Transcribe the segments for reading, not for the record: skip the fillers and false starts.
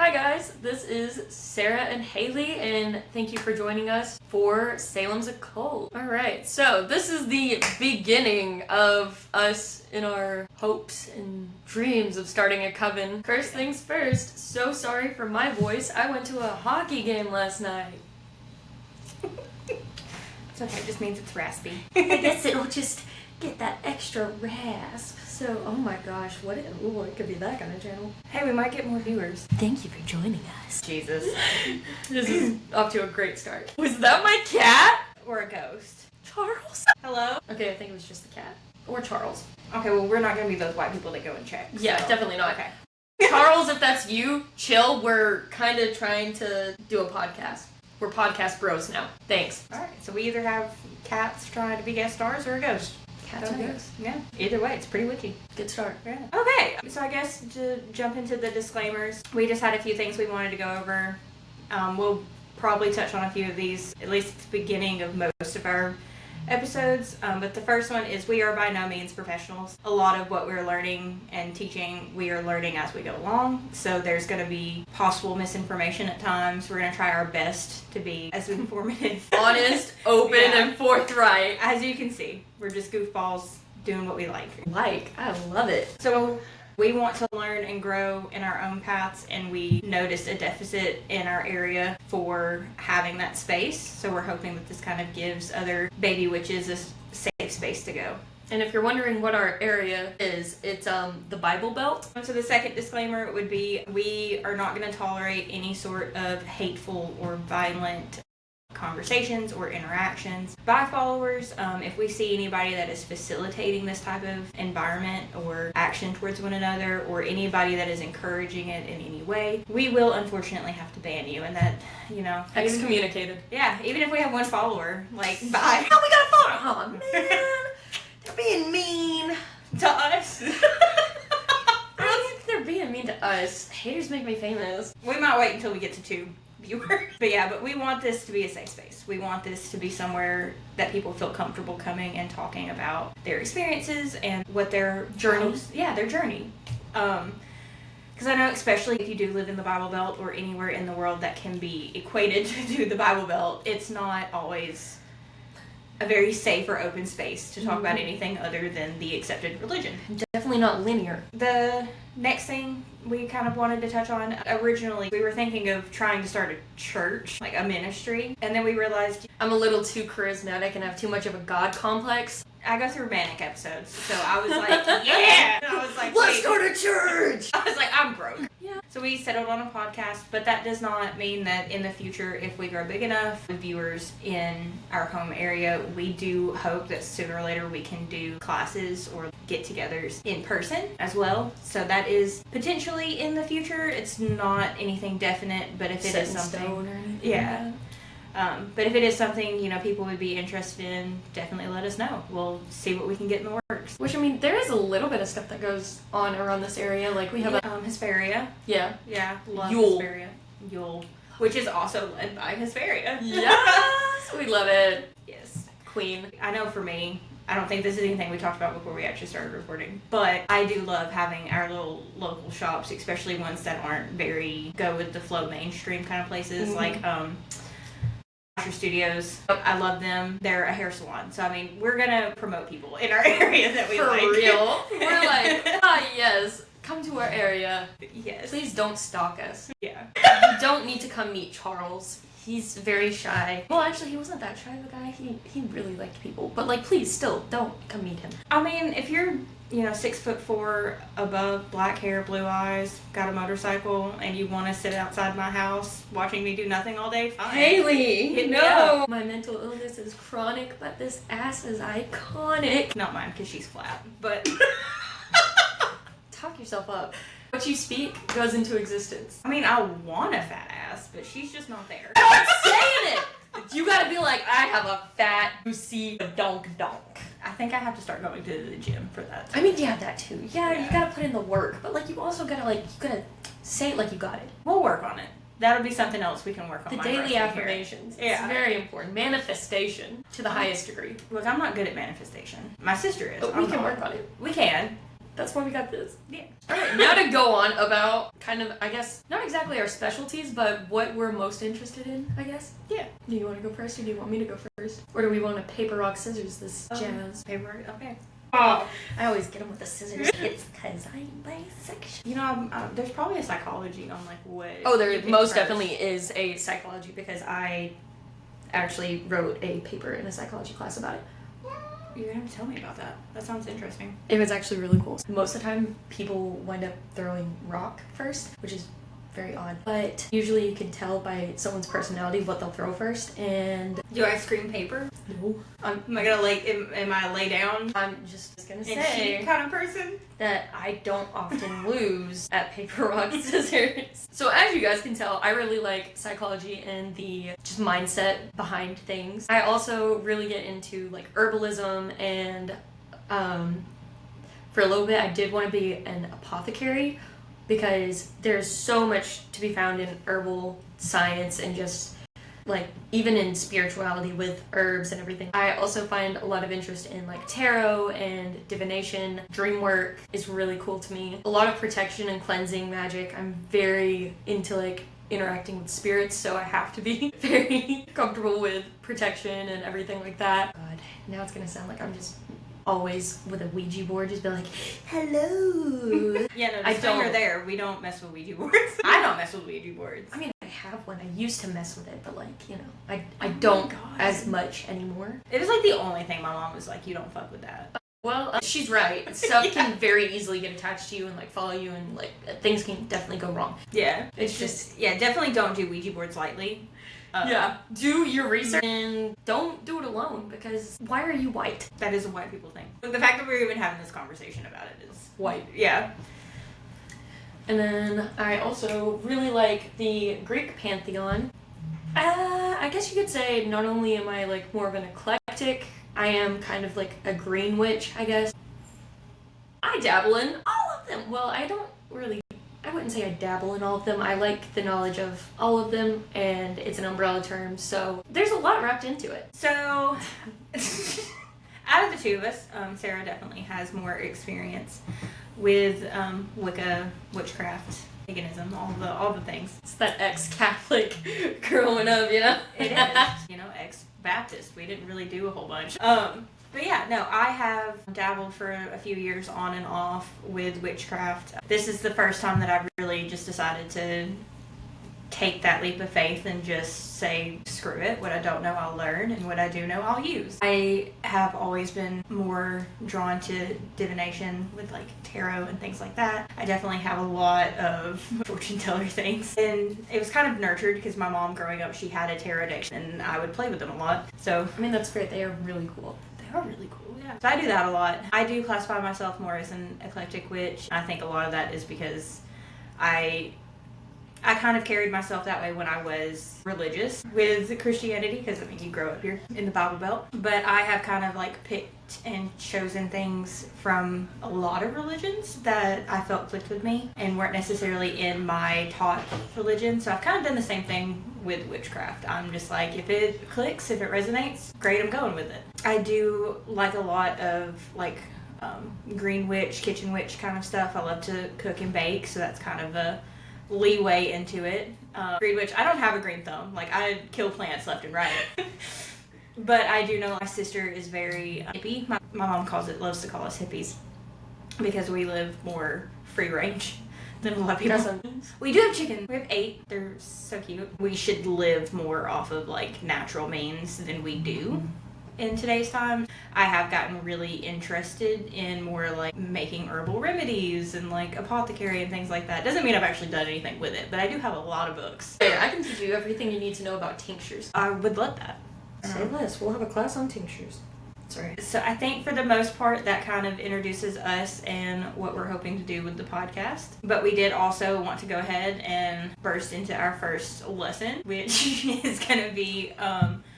Hi guys, this is Sarah and Haley, and thank you for joining us for Salem's Occult. Alright, so this is the beginning of us in our hopes and dreams of starting a coven. First things first, so sorry for my voice. I went to a hockey game last night. It's okay, it just means it's raspy. I guess it'll just get that extra rasp. So, oh my gosh, it could be that kind of channel. Hey, we might get more viewers. Thank you for joining us. Jesus. This is off to a great start. Was that my cat? Or a ghost. Charles? Hello? Okay, I think it was just the cat. Or Charles. Okay, well, we're not gonna be those white people that go and check. Yeah, so. definitely not. Okay. Charles, if that's you, chill. We're kind of trying to do a podcast. We're podcast bros now. Thanks. Alright, so we either have cats trying to be guest stars or a ghost. Cats or ghosts? Yeah, either way, it's pretty witchy. Good start. Yeah. Okay, so I guess to jump into the disclaimers, we just had a few things we wanted to go over. We'll probably touch on a few of these, at least at the beginning of most of our episodes. But the first one is we are by no means professionals. A lot of what we're learning and teaching, we are learning as we go along. So there's going to be possible misinformation at times. We're going to try our best to be as informative. Honest, open, and forthright. As you can see, we're just goofballs doing what we like. I love it. So we want to learn and grow in our own paths, and we noticed a deficit in our area for having that space. So we're hoping that this kind of gives other baby witches a safe space to go. And if you're wondering what our area is, it's the Bible Belt. So the second disclaimer would be we are not going to tolerate any sort of hateful or violent conversations or interactions by followers. If we see anybody that is facilitating this type of environment or action towards one another, or anybody that is encouraging it in any way, we will unfortunately have to ban you. And that, Excommunicated. even if we have one follower, like, bye. Oh, we got a follower. Oh man, they're being mean To us. I don't think they're being mean to us. Haters make me famous. We might wait until we get to 2 viewers. But we want this to be a safe space. We want this to be somewhere that people feel comfortable coming and talking about their experiences and what their Journeys. their journey. Because I know, especially if you do live in the Bible Belt or anywhere in the world that can be equated to the Bible Belt, it's not always a very safe or open space to talk about anything other than the accepted religion. Definitely not linear. The next thing we kind of wanted to touch on, originally we were thinking of trying to start a church, like a ministry, and then we realized I'm a little too charismatic and have too much of a God complex. I go through manic episodes, so I was like, yeah! And I was like, Let's wait. start a church! I was like, I'm broke. Yeah. So we settled on a podcast, but that does not mean that in the future, if we grow big enough with viewers in our home area, we do hope that sooner or later we can do classes or get-togethers in person as well. So that is potentially in the future. It's not anything definite, but if it is something, yeah. But if it is something, people would be interested in, definitely let us know. We'll see what we can get in the works. Which, there is a little bit of stuff that goes on around this area. Like, we have Hesperia. Yeah. Yeah, love Yule. Hesperia. Yule. Which is also led by Hesperia. Yes! We love it. Yes. Queen. I know for me, I don't think this is anything we talked about before we actually started recording, but I do love having our little local shops, especially ones that aren't very go-with-the-flow mainstream kind of places, like, Studios. I love them. They're a hair salon. So, we're going to promote people in our area that we like. For real. We're like, yes, come to our area. Yes. Please don't stalk us. Yeah. You don't need to come meet Charles. He's very shy. Well, actually, he wasn't that shy of a guy. He really liked people. But, please, still, don't come meet him. If you're, 6'4", above, black hair, blue eyes, got a motorcycle, and you want to sit outside my house watching me do nothing all day, fine. Haley, Hit me no. up. My mental illness is chronic, but this ass is iconic. Not mine, because she's flat, but... Talk yourself up. What you speak goes into existence. I want a fat ass, but she's just not there. I'm saying it! You gotta be like, I have a fat, juicy donk. I think I have to start going to the gym for that. Yeah, that too. Yeah, you gotta put in the work, but you also gotta you gotta say it like you got it. We'll work on it. That'll be something else we can work on. The daily affirmations. Yeah. It's very important. Manifestation to the highest degree. Look, I'm not good at manifestation. My sister is. But we can work on it. We can. That's why we got this. Yeah. Alright, now to go on about kind of, I guess, not exactly our specialties, but what we're most interested in, I guess. Yeah. Do you want to go first or do you want me to go first? Or do we want to paper, rock, scissors this jazz? Paper, okay. Oh, I always get them with the scissors. It's because I'm bisexual. You know, there's probably a psychology on like what. Oh, there you pick most first. definitely is a psychology because I actually wrote a paper in a psychology class about it. You're gonna have to tell me about that. That sounds interesting. It was actually really cool. Most of the time, people wind up throwing rock first, which is very odd. But usually you can tell by someone's personality what they'll throw first. And Do I scream paper? no, Am I gonna am I lay down? I'm just gonna And say cheat kind of person? that I don't often lose at paper, rock, scissors. So as you guys can tell, I really like psychology and the just mindset behind things. I also really get into like herbalism and for a little bit I did want to be an apothecary because there's so much to be found in herbal science and just like even in spirituality with herbs and everything. I also find a lot of interest in like tarot and divination. Dream work is really cool to me. A lot of protection and cleansing magic. I'm very into like interacting with spirits, so I have to be very comfortable with protection and everything like that. God, now it's gonna sound like I'm just always with a Ouija board, just be like, hello. Yeah, no, I disclaimer don't. there. We don't mess with Ouija boards. I don't mess with Ouija boards. I mean, I have one. I used to mess with it, but like, you know, I don't God. as much anymore. It was like the only thing my mom was like, you don't fuck with that. Well, she's right. Stuff Yeah. can very easily get attached to you and like follow you, and like things can definitely go wrong. Yeah. It's just Yeah, definitely don't do Ouija boards lightly. do your research and don't do it alone because why are you white? That is a white people thing. The fact that we're even having this conversation about it is White. Yeah. And then I also really like the Greek pantheon. I guess you could say not only am I like more of an eclectic, I am kind of like a green witch, I guess. I dabble in all of them. Well, I wouldn't say I dabble in all of them. I like the knowledge of all of them, and it's an umbrella term, so there's a lot wrapped into it. So, out of the two of us, Sarah definitely has more experience with Wicca, witchcraft, paganism, all the things. It's that ex-Catholic growing up, you know? It is, you know, ex-Baptist. We didn't really do a whole bunch. But yeah, no, I have dabbled for a few years on and off with witchcraft. This is the first time that I've really just decided to take that leap of faith and just say, screw it. What I don't know, I'll learn, and what I do know, I'll use. I have always been more drawn to divination with like tarot and things like that. I definitely have a lot of fortune teller things, and it was kind of nurtured because my mom growing up, she had a tarot deck and I would play with them a lot. So I mean, that's great. They are really cool. they are really cool, yeah. So I do that a lot. I do classify myself more as an eclectic witch. I think a lot of that is because I kind of carried myself that way when I was religious with Christianity, because I mean, you grow up here in the Bible Belt. But I have kind of like picked and chosen things from a lot of religions that I felt clicked with me and weren't necessarily in my taught religion. So I've kind of done the same thing with witchcraft. I'm just like, if it clicks, if it resonates, great, I'm going with it. I do like a lot of like green witch, kitchen witch kind of stuff. I love to cook and bake, so that's kind of a leeway into it. Green witch, I don't have a green thumb. Like, I kill plants left and right. But I do know my sister is very hippie. My mom loves to call us hippies because we live more free range than a lot of people. We do have chickens. We have 8. They're so cute. We should live more off of like natural means than we do in today's time. I have gotten really interested in more like making herbal remedies and like apothecary and things like that. Doesn't mean I've actually done anything with it, but I do have a lot of books. Yeah, I can teach you everything you need to know about tinctures. I would love that. Say less. We'll have a class on tinctures. Sorry. So I think for the most part that kind of introduces us and what we're hoping to do with the podcast. But we did also want to go ahead and burst into our first lesson, which is going to be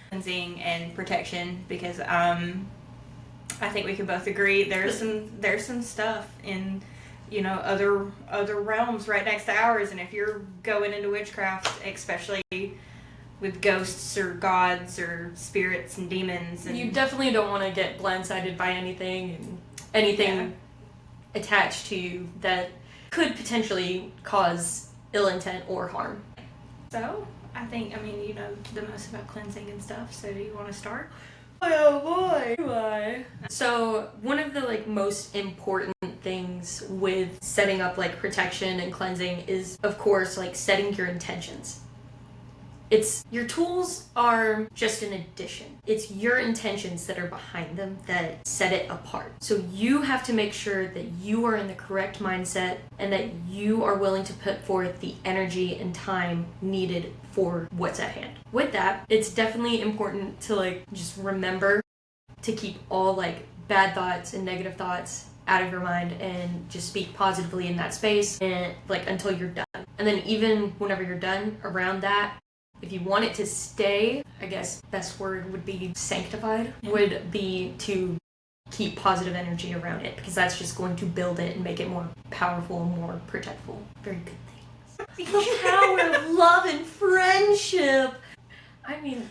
cleansing and protection, because I think we can both agree there's some stuff in, you know, other realms right next to ours, and if you're going into witchcraft, especially with ghosts or gods or spirits and demons, and You definitely don't want to get blindsided by anything. attached to you that could potentially cause ill intent or harm. So, I think, you know the most about cleansing and stuff, so do you want to start? Oh boy, do I. So one of the most important things with setting up protection and cleansing is, of course, setting your intentions. Your tools are just an addition. It's your intentions that are behind them that set it apart. So you have to make sure that you are in the correct mindset and that you are willing to put forth the energy and time needed for what's at hand. With that, it's definitely important to just remember to keep all bad thoughts and negative thoughts out of your mind and just speak positively in that space and until you're done. And then even whenever you're done around that, if you want it to stay, I guess best word would be sanctified, would be to keep positive energy around it, because that's just going to build it and make it more powerful and more protectful. Very good things. The power of love and friendship. I mean,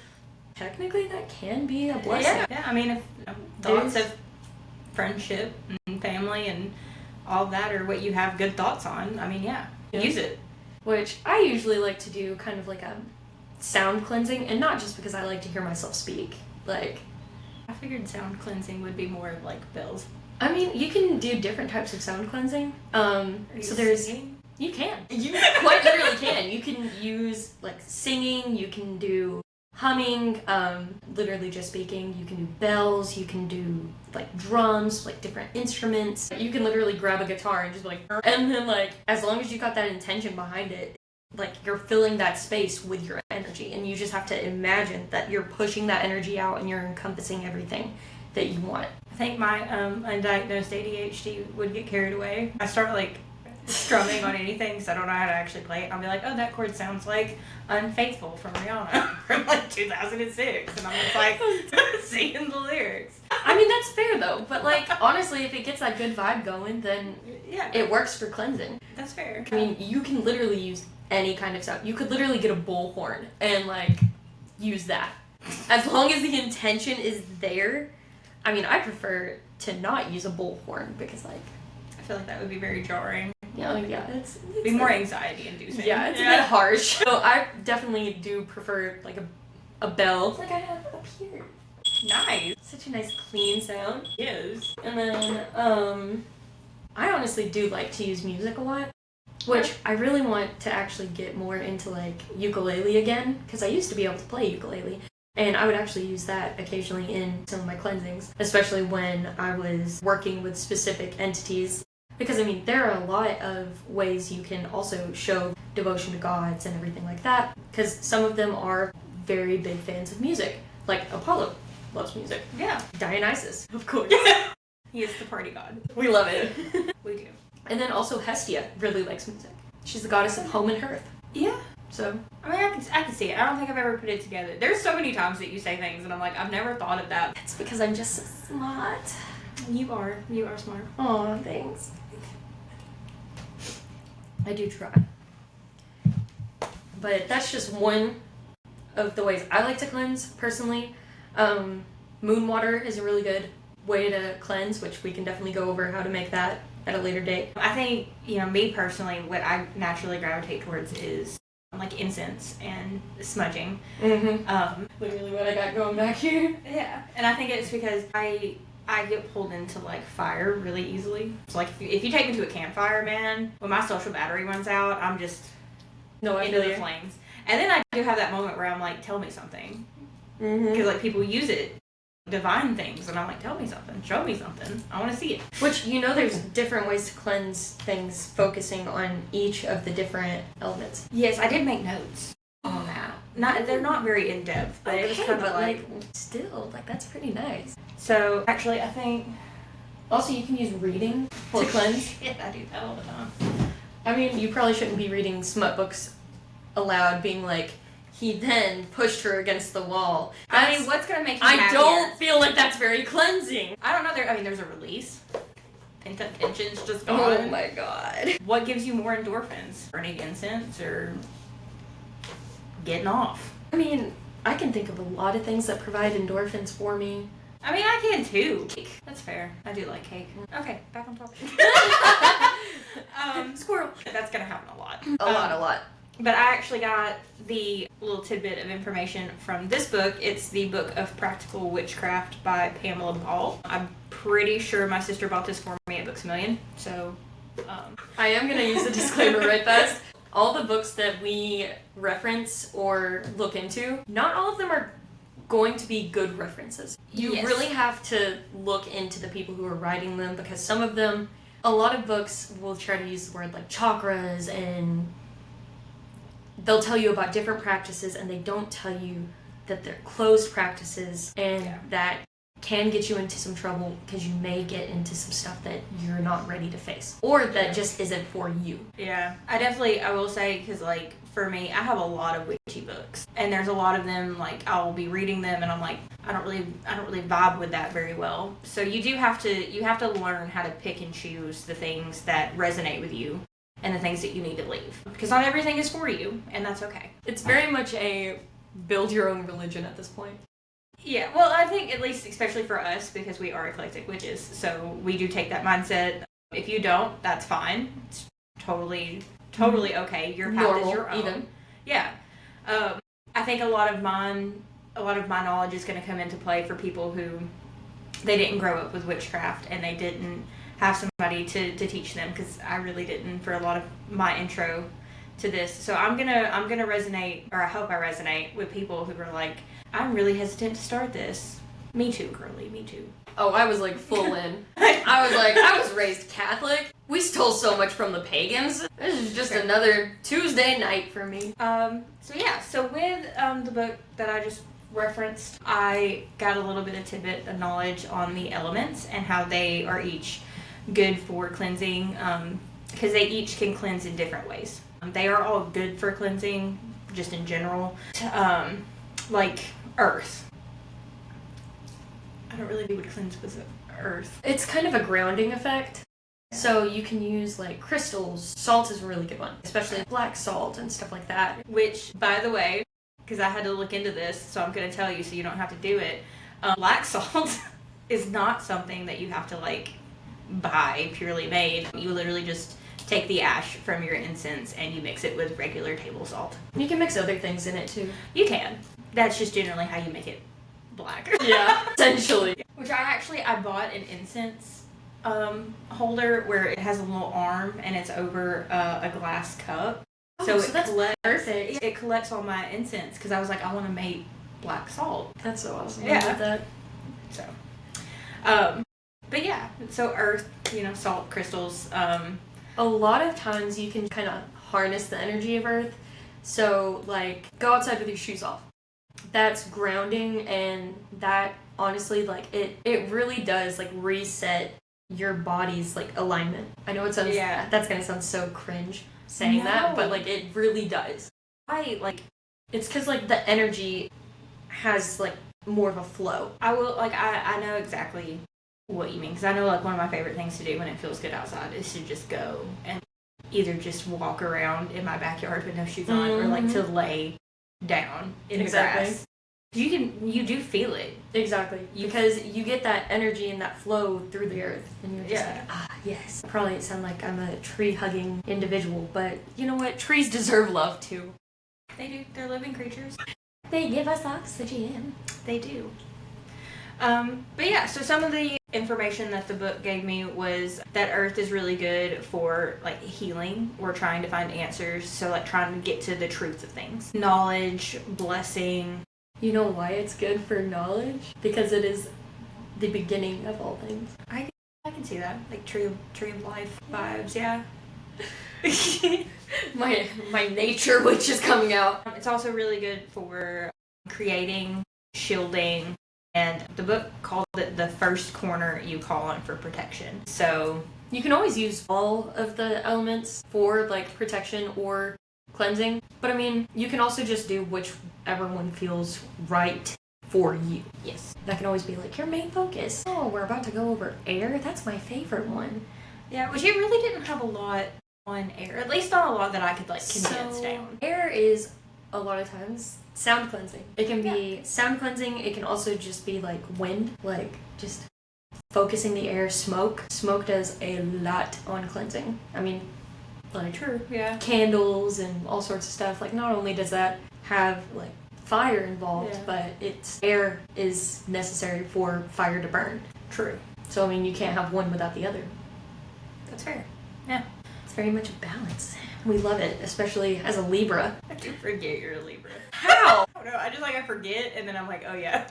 technically that can be a blessing. Yeah. If thoughts of friendship and family and all that are what you have good thoughts on, use it. Which I usually like to do kind of a sound cleansing, and not just because I like to hear myself speak. I figured sound cleansing would be more of bells. You can do different types of sound cleansing. So there's singing? You can. You quite literally can. You can use singing, you can do humming, literally just speaking, you can do bells, you can do drums, different instruments. You can literally grab a guitar and just and then as long as you got that intention behind it, you're filling that space with your energy, and you just have to imagine that you're pushing that energy out and you're encompassing everything that you want. I think my undiagnosed ADHD would get carried away. I start strumming on anything because I don't know how to actually play it. I'll be oh, that chord sounds like Unfaithful from Rihanna from 2006, and I'm just singing the lyrics. That's fair though, but honestly, if it gets that good vibe going, then yeah, it works for cleansing. That's fair. You can literally use any kind of sound. You could literally get a bullhorn and use that. As long as the intention is there. I prefer to not use a bullhorn because I feel that would be very jarring. Yeah, it's be more anxiety inducing. Yeah, it's a bit harsh. So I definitely do prefer a bell. I have up here. Nice. Such a nice clean sound. Yes. And then I honestly do like to use music a lot, which I really want to actually get more into ukulele again, because I used to be able to play ukulele. And I would actually use that occasionally in some of my cleansings, especially when I was working with specific entities. Because, there are a lot of ways you can also show devotion to gods and everything like that, because some of them are very big fans of music. Apollo loves music. Yeah. Dionysus, of course. He is the party god. We love it. We do. And then also Hestia really likes music. She's the goddess of home and hearth. Yeah. So, I can see it. I don't think I've ever put it together. There's so many times that you say things and I'm I've never thought of that. It's because I'm just so smart. You are smart. Aw, thanks. I do try. But that's just one of the ways I like to cleanse, personally. Moon water is a really good way to cleanse, which we can definitely go over how to make that at a later date. I think, me personally, what I naturally gravitate towards is incense and smudging. Mm-hmm. Literally what I got going back here. Yeah. And I think it's because I get pulled into fire really easily. So if you take me to a campfire, man, when my social battery runs out, I'm just into the flames. And then I do have that moment where I'm tell me something. Because people use it, divine things, and I'm tell me something, show me something, I want to see it. Which, there's different ways to cleanse things, focusing on each of the different elements. Yes, I did make notes on that. They're not very in depth, but it was kind of still, that's pretty nice. So actually, I think also you can use reading to cleanse. Yeah, I do that all the time. You probably shouldn't be reading smut books aloud, being he then pushed her against the wall. What's gonna make you I don't feel that's very cleansing. I don't know. There's a release. Pent up tension's just gone. Oh my god. What gives you more endorphins? Burning incense or getting off? I can think of a lot of things that provide endorphins for me. I mean, I can too. Cake. That's fair. I do like cake. Okay, back on topic. Squirrel. That's gonna happen a lot. A lot. But I actually got the little tidbit of information from this book. It's the Book of Practical Witchcraft by Pamela Ball. I'm pretty sure my sister bought this for me at Books A Million. So, I am going to use a disclaimer right fast. All the books that we reference or look into, not all of them are going to be good references. You Yes. really have to look into the people who are writing them, because some of them, a lot of books will try to use the word like chakras, and they'll tell you about different practices, and they don't tell you that they're closed practices, and Yeah. that can get you into some trouble because you may get into some stuff that you're not ready to face, or that just isn't for you. yeah. I will say, because, like, for me, I have a lot of witchy books. And there's a lot of them, like, I'll be reading them, and I'm like, I don't really vibe with that very well. So you have to learn how to pick and choose the things that resonate with you and the things that you need to leave. Because not everything is for you, and that's okay. It's very much a build your own religion at this point. Yeah, well, I think at least, especially for us, because we are eclectic witches, so we do take that mindset. If you don't, that's fine. It's totally okay. Your path Normal, is your own. even. Yeah. I think a lot of my knowledge is going to come into play for people who they didn't grow up with witchcraft and they didn't have somebody to teach them, because I really didn't for a lot of my intro to this. So I'm gonna resonate, or I hope I resonate with people who are like, I'm really hesitant to start this. Me too, girly, me too. Oh, I was like full in. I was raised Catholic. We stole so much from the pagans. This is just another Tuesday night for me. So with the book that I just referenced, I got a little bit of tidbit of knowledge on the elements and how they are each good for cleansing, because they each can cleanse in different ways. They are all good for cleansing, just in general. Like earth. I don't really would cleanse with earth. It's kind of a grounding effect. So you can use like crystals. Salt is a really good one, especially black salt and stuff like that. Which, by the way, because I had to look into this, so I'm going to tell you so you don't have to do it. Black salt is not something that you have to like buy purely made. You literally just take the ash from your incense and you mix it with regular table salt. You can mix other things in it too. You can. That's just generally how you make it black. Yeah, essentially. Which I bought an incense holder where it has a little arm and it's over a glass cup. So that's perfect. It collects all my incense, because I was like, I want to make black salt. That's so awesome. Yeah. I love that. So, but yeah, so earth, salt, crystals. A lot of times you can kind of harness the energy of earth. So, like, go outside with your shoes off. That's grounding, and that, honestly, like, it really does, like, reset your body's, like, alignment. I know it sounds, that's gonna sound so cringe saying that, but, like, it really does. It's because, like, the energy has, like, more of a flow. I know exactly what you mean, because I know, like, one of my favorite things to do when it feels good outside is to just go and either just walk around in my backyard with no shoes on, or, like, to lay down in the grass. You do feel it. Exactly. Because you get that energy and that flow through the earth, and you're just like, yes. Probably sound like I'm a tree-hugging individual, but you know what? Trees deserve love, too. They do. They're living creatures. They give us oxygen. They do. But yeah, so some of the information that the book gave me was that earth is really good for, like, healing or trying to find answers. So, like, trying to get to the truth of things. Knowledge, blessing. You know why it's good for knowledge? Because it is the beginning of all things. I can see that. Like, tree of life vibes, yeah. My nature witch is coming out. It's also really good for creating, shielding, and the book called it the first corner you call on for protection. So you can always use all of the elements for, like, protection or cleansing, but I mean, you can also just do whichever one feels right for you. Yes. That can always be like your main focus. Oh, we're about to go over air. That's my favorite one. Yeah, which it really didn't have a lot on air. At least not a lot that I could, like, condense down. Air is a lot of times sound cleansing. It can be sound cleansing. It can also just be like wind, like just focusing the air. Smoke does a lot on cleansing. I mean, like True, yeah. candles and all sorts of stuff. Like, not only does that have like fire involved, but it's air is necessary for fire to burn. True. So I mean, you can't have one without the other. That's fair. Yeah. It's very much a balance. We love it, especially as a Libra. I do forget you're a Libra. How? I don't know. I just I forget, and then I'm like, oh yeah.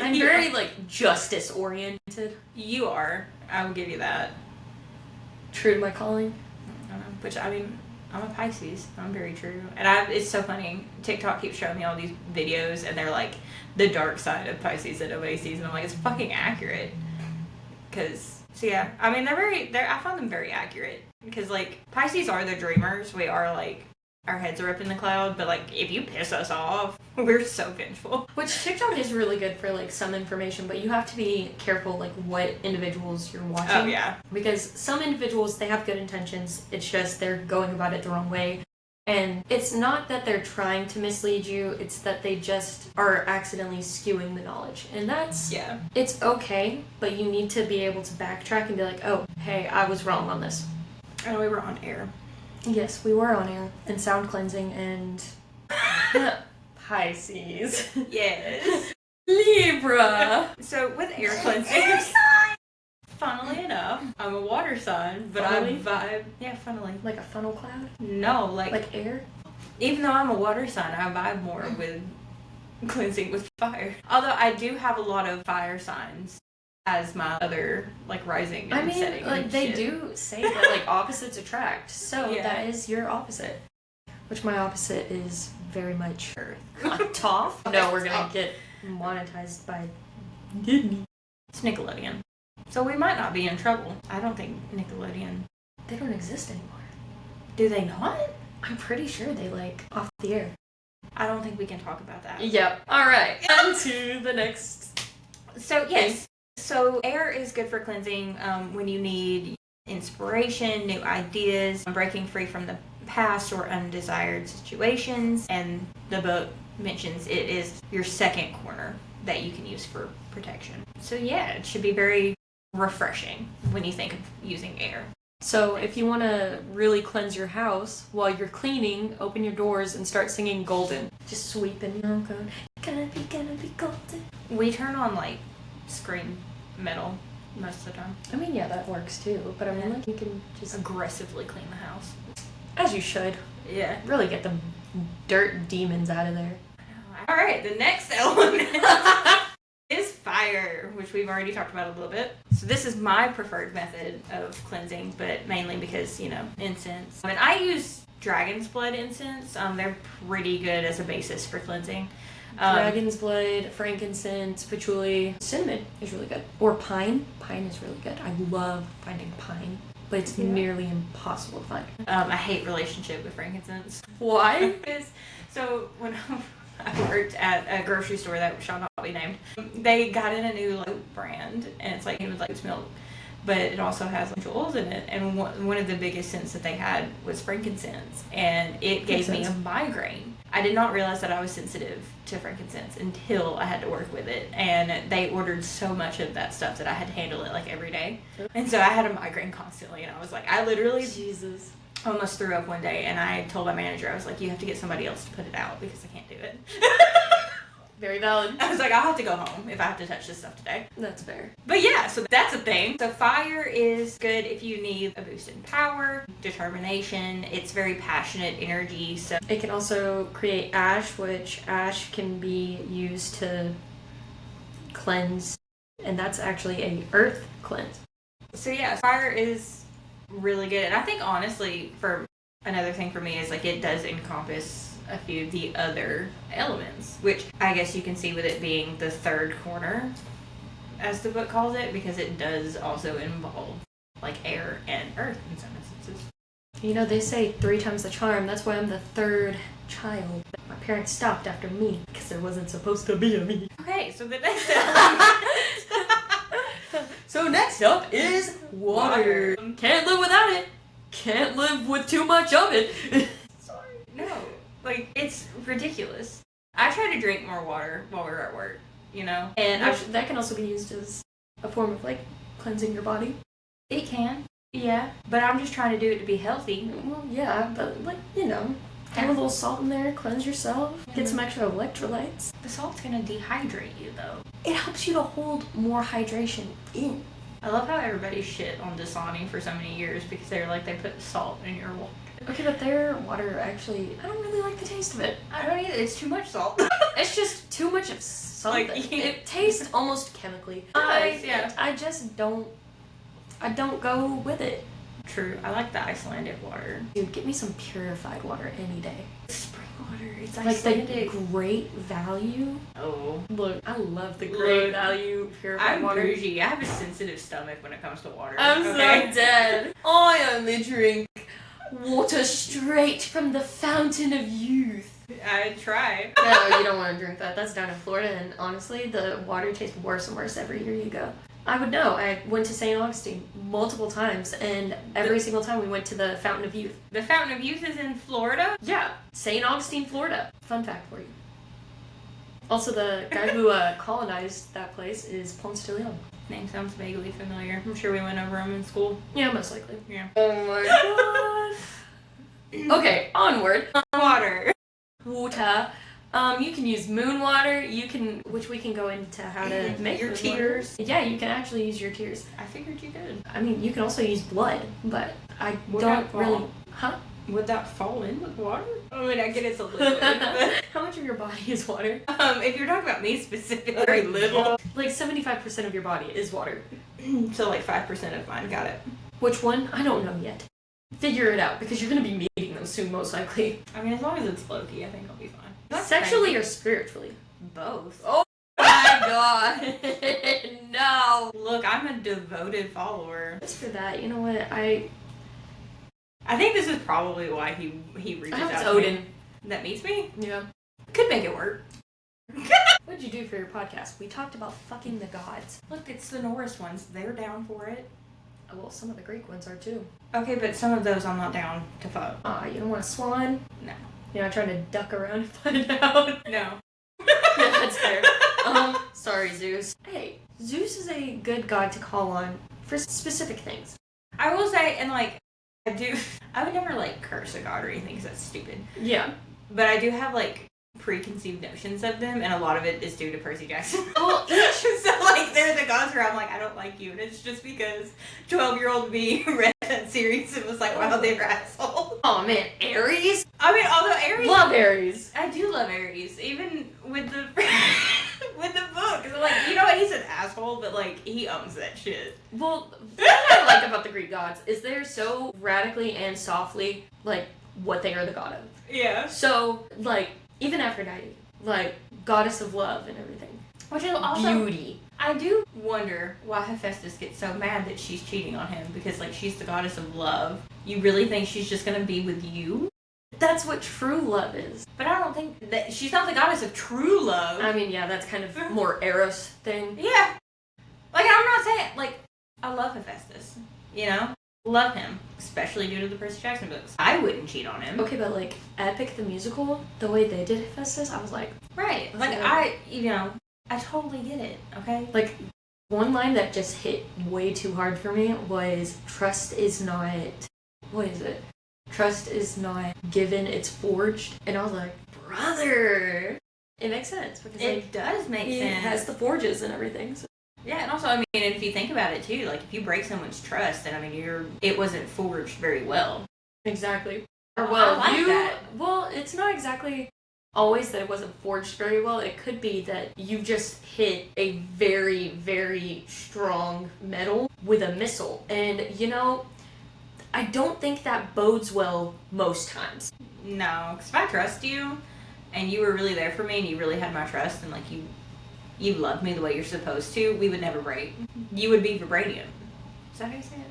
I'm very like justice oriented. You are. I will give you that. True to my calling. I don't know. Which I mean, I'm a Pisces. I'm very true. And it's so funny. TikTok keeps showing me all these videos, and they're like the dark side of Pisces that nobody sees, and I'm like, it's fucking accurate. So yeah, I mean, I found them very accurate. Because, like, Pisces are the dreamers. We are, like, our heads are up in the cloud. But, like, if you piss us off, we're so vengeful. Which TikTok is really good for, like, some information. But you have to be careful, like, what individuals you're watching. Oh, yeah. Because some individuals, they have good intentions. It's just they're going about it the wrong way. And it's not that they're trying to mislead you. It's that they just are accidentally skewing the knowledge. And that's... Yeah. It's okay. But you need to be able to backtrack and be like, oh, hey, I was wrong on this. I know we were on air. Yes, we were on air. And sound cleansing and... Pisces. Yes. Libra. So, with air cleansing... Funnily enough, I'm a water sign, but I vibe... Yeah, funnily. Like a funnel cloud? No, like air? Even though I'm a water sign, I vibe more with cleansing with fire. Although I do have a lot of fire signs as my other, like, rising and setting. Like, they do say that, like, opposites attract. So that is your opposite. Which my opposite is very much Earth. Toph? No, we're gonna get monetized by Disney. It's Nickelodeon. So we might not be in trouble. I don't think Nickelodeon... They don't exist anymore. Do they not? I'm pretty sure they, like, off the air. I don't think we can talk about that. Yep. Alright. On to the next. So, yes. So, air is good for cleansing when you need inspiration, new ideas, breaking free from the past or undesired situations. And the book mentions it is your second corner that you can use for protection. So, yeah, it should be very refreshing when you think of using air. So if you want to really cleanse your house while you're cleaning, open your doors and start singing Golden. Just sweeping, going, gonna be golden. We turn on, like, scream metal most of the time. I mean, yeah, that works too. But I mean, like, you can just aggressively clean the house. As you should. Yeah. Really get the dirt demons out of there. Alright, the next element is fire, which we've already talked about a little bit. So this is my preferred method of cleansing, but mainly because, incense. And I use dragon's blood incense. They're pretty good as a basis for cleansing. Dragon's blood, frankincense, patchouli, cinnamon is really good. Or pine. Pine is really good. I love finding pine, but it's nearly impossible to find. I hate relationship with frankincense. Why? So when I worked at a grocery store that shall not be named, they got in a new brand, and it's like it's milk, but it also has oils in it. And one of the biggest scents that they had was frankincense, and it gave me a migraine. I did not realize that I was sensitive to frankincense until I had to work with it, and they ordered so much of that stuff that I had to handle it like every day, and so I had a migraine constantly. And I was like, I literally almost threw up one day, and I told my manager, I was like, you have to get somebody else to put it out because I can't do it. Very valid. I was like, I'll have to go home if I have to touch this stuff today. That's fair. But yeah, so that's a thing. So fire is good if you need a boost in power, determination. It's very passionate energy. So it can also create ash, which ash can be used to cleanse, and that's actually a earth cleanse. So yeah, fire is really good. And I think honestly, for another thing for me is like it does encompass a few of the other elements, which I guess you can see with it being the third corner, as the book calls it, because it does also involve like air and earth in some instances. They say 3 times the charm. That's why I'm the third child. My parents stopped after me because there wasn't supposed to be a me. Okay, so the next element. So next up is water. Can't live without it. Can't live with too much of it. No. Like, it's ridiculous. I try to drink more water while we're at work, you know? And that can also be used as a form of, like, cleansing your body. it can, yeah. But I'm just trying to do it to be healthy. Well, yeah, but, like, you know, have a little salt in there, cleanse yourself, get some extra electrolytes. The salt's gonna dehydrate you, though. It helps you to hold more hydration in. I love how everybody shit on Dasani for so many years because they were like, they put salt in your water. Okay, but their water actually, I don't really like the taste of it. I don't either. It's too much salt. It's just too much of something. Like, it tastes almost chemically. Yeah. I just don't go with it. True. I like the Icelandic water. Dude, get me some purified water any day. Spring water. It's Like Icelandic. the Great Value. Oh. Look, I love the Great Look, Value purified I'm water. bougie. I have a sensitive stomach when it comes to water. I'm okay? so dead. I only drink water straight from the fountain of youth. I try. No, you don't want to drink that. That's down in Florida, and honestly, the water tastes worse and worse every year you go. I would know. I went to St. Augustine multiple times, and every single time we went to the Fountain of Youth. The Fountain of Youth is in Florida? Yeah, St. Augustine, Florida. Fun fact for you. Also, the guy who colonized that place is Ponce de Leon. Name sounds vaguely familiar. I'm sure we went over them in school. Yeah, most likely. Yeah. Oh my god. Okay, onward. Water. Water. You can use moon water. Which we can go into how to make Your moon tears. water. Yeah, you can actually use your tears. I figured you could. I mean, you can also use blood, but I Would don't that fall? really. Huh? Would that fall in with water? I mean, I get it's a liquid, but How much of your body is water? if you're talking about me specifically, very little. Like 75% of your body is water. So like 5% of mine. Got it. Which one? I don't know yet. Figure it out because you're gonna be meeting them soon, most likely. I mean, as long as it's low-key, I think I'll be fine. That's Sexually crazy. or spiritually? Both. Oh my god! No. Look, I'm a devoted follower. Just for that, you know what? I think this is probably why he reaches I hope it's out to Odin. me. That meets me. Yeah. Could make it work. What'd you do for your podcast? We talked about fucking the gods. Look, it's the Norse ones. They're down for it. Oh, well, some of the Greek ones are too. Okay, but some of those I'm not down to fuck. You don't want a swan? No. You're not trying to duck around and find out? No. Yeah, that's fair. Sorry, Zeus. Hey, Zeus is a good god to call on for specific things. I will say, and like, I would never like curse a god or anything because that's stupid. Yeah. But I do have like preconceived notions of them, and a lot of it is due to Percy Jackson. Well, So like, they're the gods where I'm like, I don't like you, and it's just because 12-year-old me read that series and was like, wow, they were assholes. oh man, Aries? I mean, although Aries, Love Aries. I do love Aries, even with the with the book. 'Cause I'm like, you know what? He's an asshole, but like, he owns that shit. Well, what I like about the Greek gods is they're so radically and softly, like, what they are the god of. Yeah. So, like, even Aphrodite, like, goddess of love and everything. Which is also, Beauty. I do wonder why Hephaestus gets so mad that she's cheating on him, because like, she's the goddess of love. You really think she's just gonna be with you? That's what true love is. But I don't think that she's not the goddess of true love. I mean, yeah, that's kind of more Eros thing. Yeah. Like, I'm not saying, like, I love Hephaestus, you know? Love him, especially due to the Percy Jackson books. I wouldn't cheat on him. Okay, but like, Epic the musical, the way they did Hephaestus, I was like, Right. Like, I totally get it, okay? like, one line that just hit way too hard for me was, trust is not, what is it? Trust is not given, it's forged. And I was like, brother! It makes sense, because like, It does make he sense. has the forges and everything. So. Yeah, and also, I mean, if you think about it too, like, if you break someone's trust, then I mean, it wasn't forged very well. Exactly. Oh, Or well, I like that. Well, it's not exactly always that it wasn't forged very well. It could be that you just hit a very, very strong metal with a missile. And, you know, I don't think that bodes well most times. No, because if I trust you, and you were really there for me, and you really had my trust, and like, you loved me the way you're supposed to, we would never break. You would be vibranium. Is that how you say it?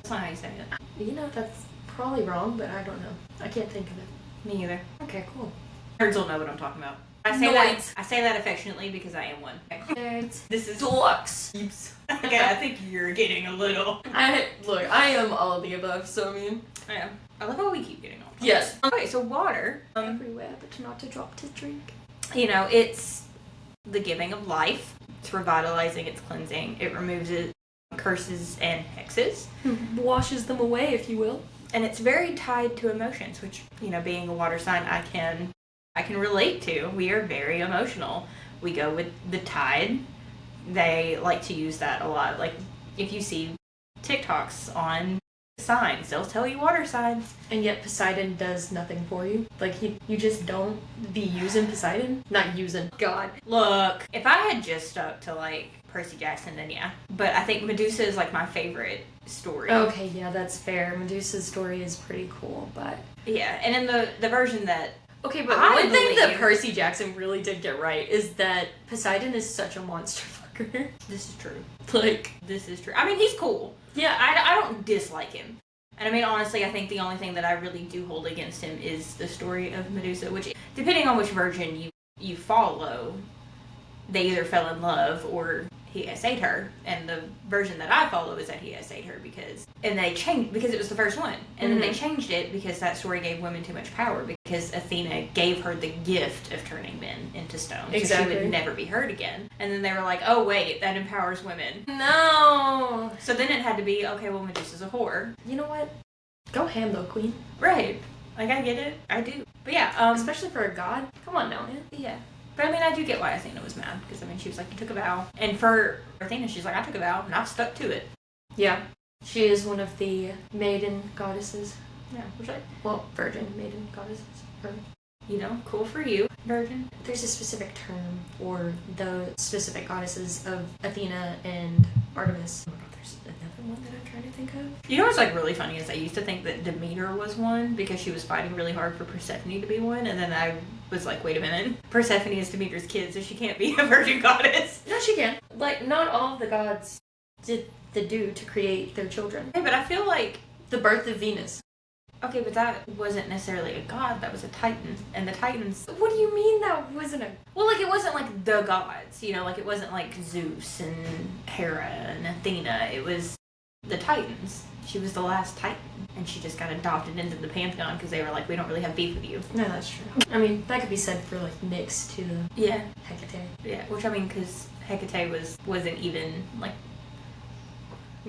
That's not how you say it. You know, that's probably wrong, but I don't know. I can't think of it. Me either. Okay, cool. Nerds will know what I'm talking about. I say Noids. I say that affectionately because I am one. Nerds. This is Deluxe. okay. I think you're getting a little. I am all of the above, so I mean. Yeah. I love how we keep getting off. Yes. Okay, so water. Everywhere, but not to drop to drink. You know, it's the giving of life. It's revitalizing. It's cleansing. It removes it, curses and hexes. Washes them away, if you will. And it's very tied to emotions, which, you know, being a water sign, I can relate to. We are very emotional. We go with the tide. They like to use that a lot. Like, if you see TikToks on signs, they'll tell you water signs. And yet Poseidon does nothing for you. Like, you just don't be using Poseidon. Not using. God. Look, if I had just stuck to, like, Percy Jackson, then yeah. But I think Medusa is, like, my favorite story. Okay, yeah, that's fair. Medusa's story is pretty cool, but... Yeah, and in the version that... Okay, but I one thing that believe- Percy Jackson really did get right is that Poseidon is such a monster fucker. This is true. Like... This is true. I mean, he's cool. Yeah, I don't dislike him. And I mean, honestly, I think the only thing that I really do hold against him is the story of Medusa, which, depending on which version you follow, they either fell in love or he essayed her. And the version that I follow is that he essayed her and they changed, because it was the first one. And then they changed it because that story gave women too much power, because Athena gave her the gift of turning men into stone. Exactly. So she would never be hurt again. And then they were like, oh wait, that empowers women. No! So then it had to be, okay, well, Medusa's a whore. You know what? Go ham though, queen. Right. Like, I get it. I do. But yeah, Especially for a god. Come on now, man. yeah. But I mean, I do get why Athena was mad, because I mean, she was like, you took a vow. And for Athena, she's like, I took a vow, and I've stuck to it. Yeah. She is one of the maiden goddesses. Yeah. Which, like, Well, virgin maiden goddesses. Or you know, cool for you, virgin. there's a specific term for the specific goddesses of Athena and Artemis. Oh, there's another one that I'm trying to think of. You know what's, like, really funny is I used to think that Demeter was one, because she was fighting really hard for Persephone to be one, and then I was like, wait a minute. Persephone is Demeter's kid, so she can't be a virgin goddess. No, she can. Like, not all of the gods did the do to create their children. Hey, but I feel like, The birth of Venus. okay, but that wasn't necessarily a god, that was a titan. And the titans, What do you mean that wasn't a... well, like, it wasn't like the gods, you know, like, it wasn't like Zeus and Hera and Athena. It was the titans. She was the last titan, and she just got adopted into the pantheon because they were like, we don't really have beef with you. No, that's true. I mean, that could be said for, like, Nyx to Yeah. Hecate. Yeah, which I mean, because Hecate wasn't even, like,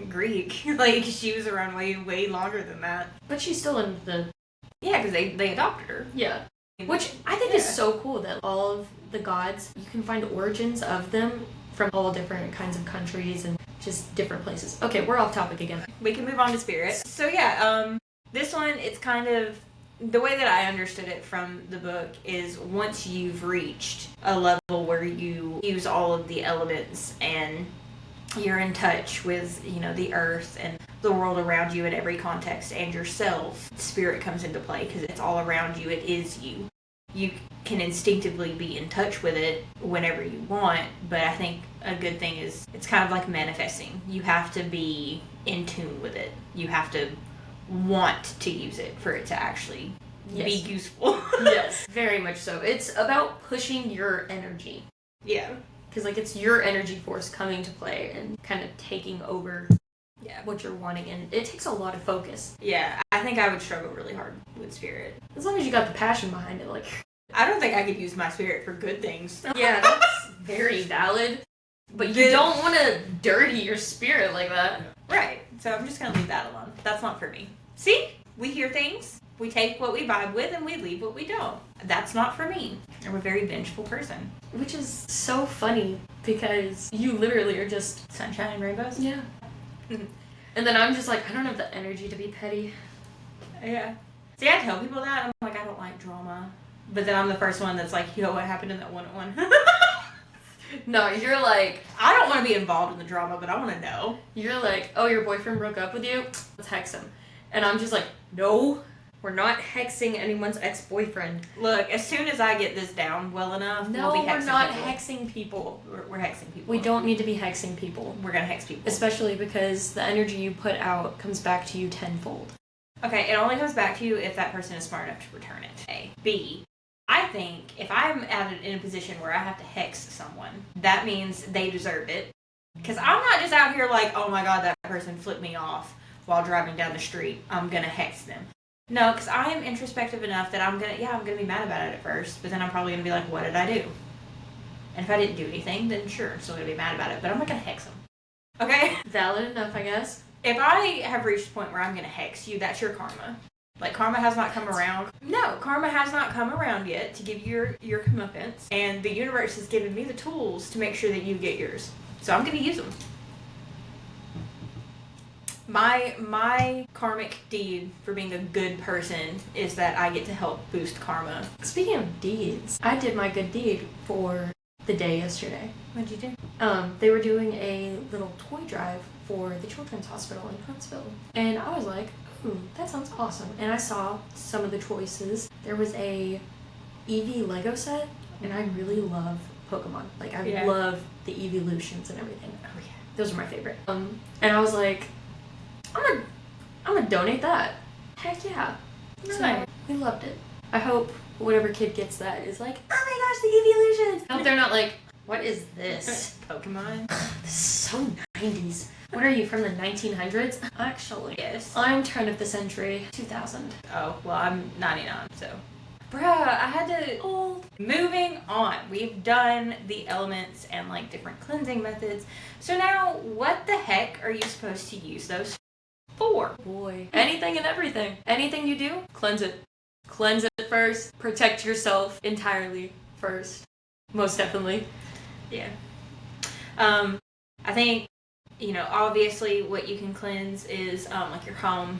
Greek. Like, she was around way longer than that. But she's still in the... Yeah, because they adopted her. Yeah. Which I think is so cool that all of the gods, you can find origins of them from all different kinds of countries and just different places. Okay, we're off topic again. We can move on to spirit. So yeah, this one, it's kind of, the way that I understood it from the book is once you've reached a level where you use all of the elements and you're in touch with, you know, the earth and the world around you in every context and yourself, spirit comes into play because it's all around you. It is you. You can instinctively be in touch with it whenever you want, but I think a good thing is it's kind of like manifesting. You have to be in tune with it. You have to want to use it for it to actually be useful. Yes, very much so. It's about pushing your energy. Yeah. Because, like, it's your energy force coming to play and kind of taking over what you're wanting. And it takes a lot of focus. Yeah, I think I would struggle really hard with spirit. As long as you got the passion behind it, like... I don't think I could use my spirit for good things. Yeah, that's very valid. But you don't want to dirty your spirit like that. Right. So I'm just going to leave that alone. That's not for me. See? We hear things. We take what we vibe with and we leave what we don't. That's not for me. I'm a very vengeful person. Which is so funny because you literally are just... Sunshine and rainbows? Yeah. And then I'm just like, I don't have the energy to be petty. Yeah. See, I tell people that. I'm like, I don't like drama. But then I'm the first one that's like, yo, what happened in that one-on-one? No, you're like... I don't want to be involved in the drama, but I want to know. You're like, oh, your boyfriend broke up with you? Let's hex him. And I'm just like, no, we're not hexing anyone's ex-boyfriend. Look, as soon as I get this down well enough, No, we'll be hexing we're not people. hexing people. We're hexing people. We don't need to be hexing people. We're going to hex people. Especially because the energy you put out comes back to you tenfold. Okay, it only comes back to you if that person is smart enough to return it. A. B. I think if I'm in a position where I have to hex someone, that means they deserve it. Because I'm not just out here like, oh my god, that person flipped me off while driving down the street. I'm going to hex them. No, because I am introspective enough that I'm going to be mad about it at first, but then I'm probably going to be like, what did I do? And if I didn't do anything, then sure, I'm still going to be mad about it, but I'm not going to hex them. Okay? Valid enough, I guess. If I have reached a point where I'm going to hex you, that's your karma. Like, karma has not come around. No, karma has not come around yet to give you your comeuppance. And the universe has given me the tools to make sure that you get yours. So I'm going to use them. My karmic deed for being a good person is that I get to help boost karma. Speaking of deeds, I did my good deed for the day yesterday. What'd you do? They were doing a little toy drive for the Children's Hospital in Huntsville. And I was like, ooh, that sounds awesome. And I saw some of the choices. There was a Eevee Lego set, and I really love Pokemon. Like, I love the Eeveelutions and everything. Oh, yeah. Those are my favorite. And I was like, I'm gonna donate that. Heck yeah. Nice. So, we loved it. I hope whatever kid gets that is like, oh my gosh, the Eeveelutions! I hope they're not like, what is this? Pokemon? This is so 90s. What are you, from the 1900s? Actually, Yes. I'm turn of the century, 2000. Oh, well, I'm 99, so. Bruh, I had to... Old. Moving on. We've done the elements and, like, different cleansing methods. So now, what the heck are you supposed to use those for? Boy. Anything and everything. Anything you do, cleanse it. Cleanse it first. Protect yourself entirely first. Most definitely. Yeah. I think, obviously what you can cleanse is, like, your home.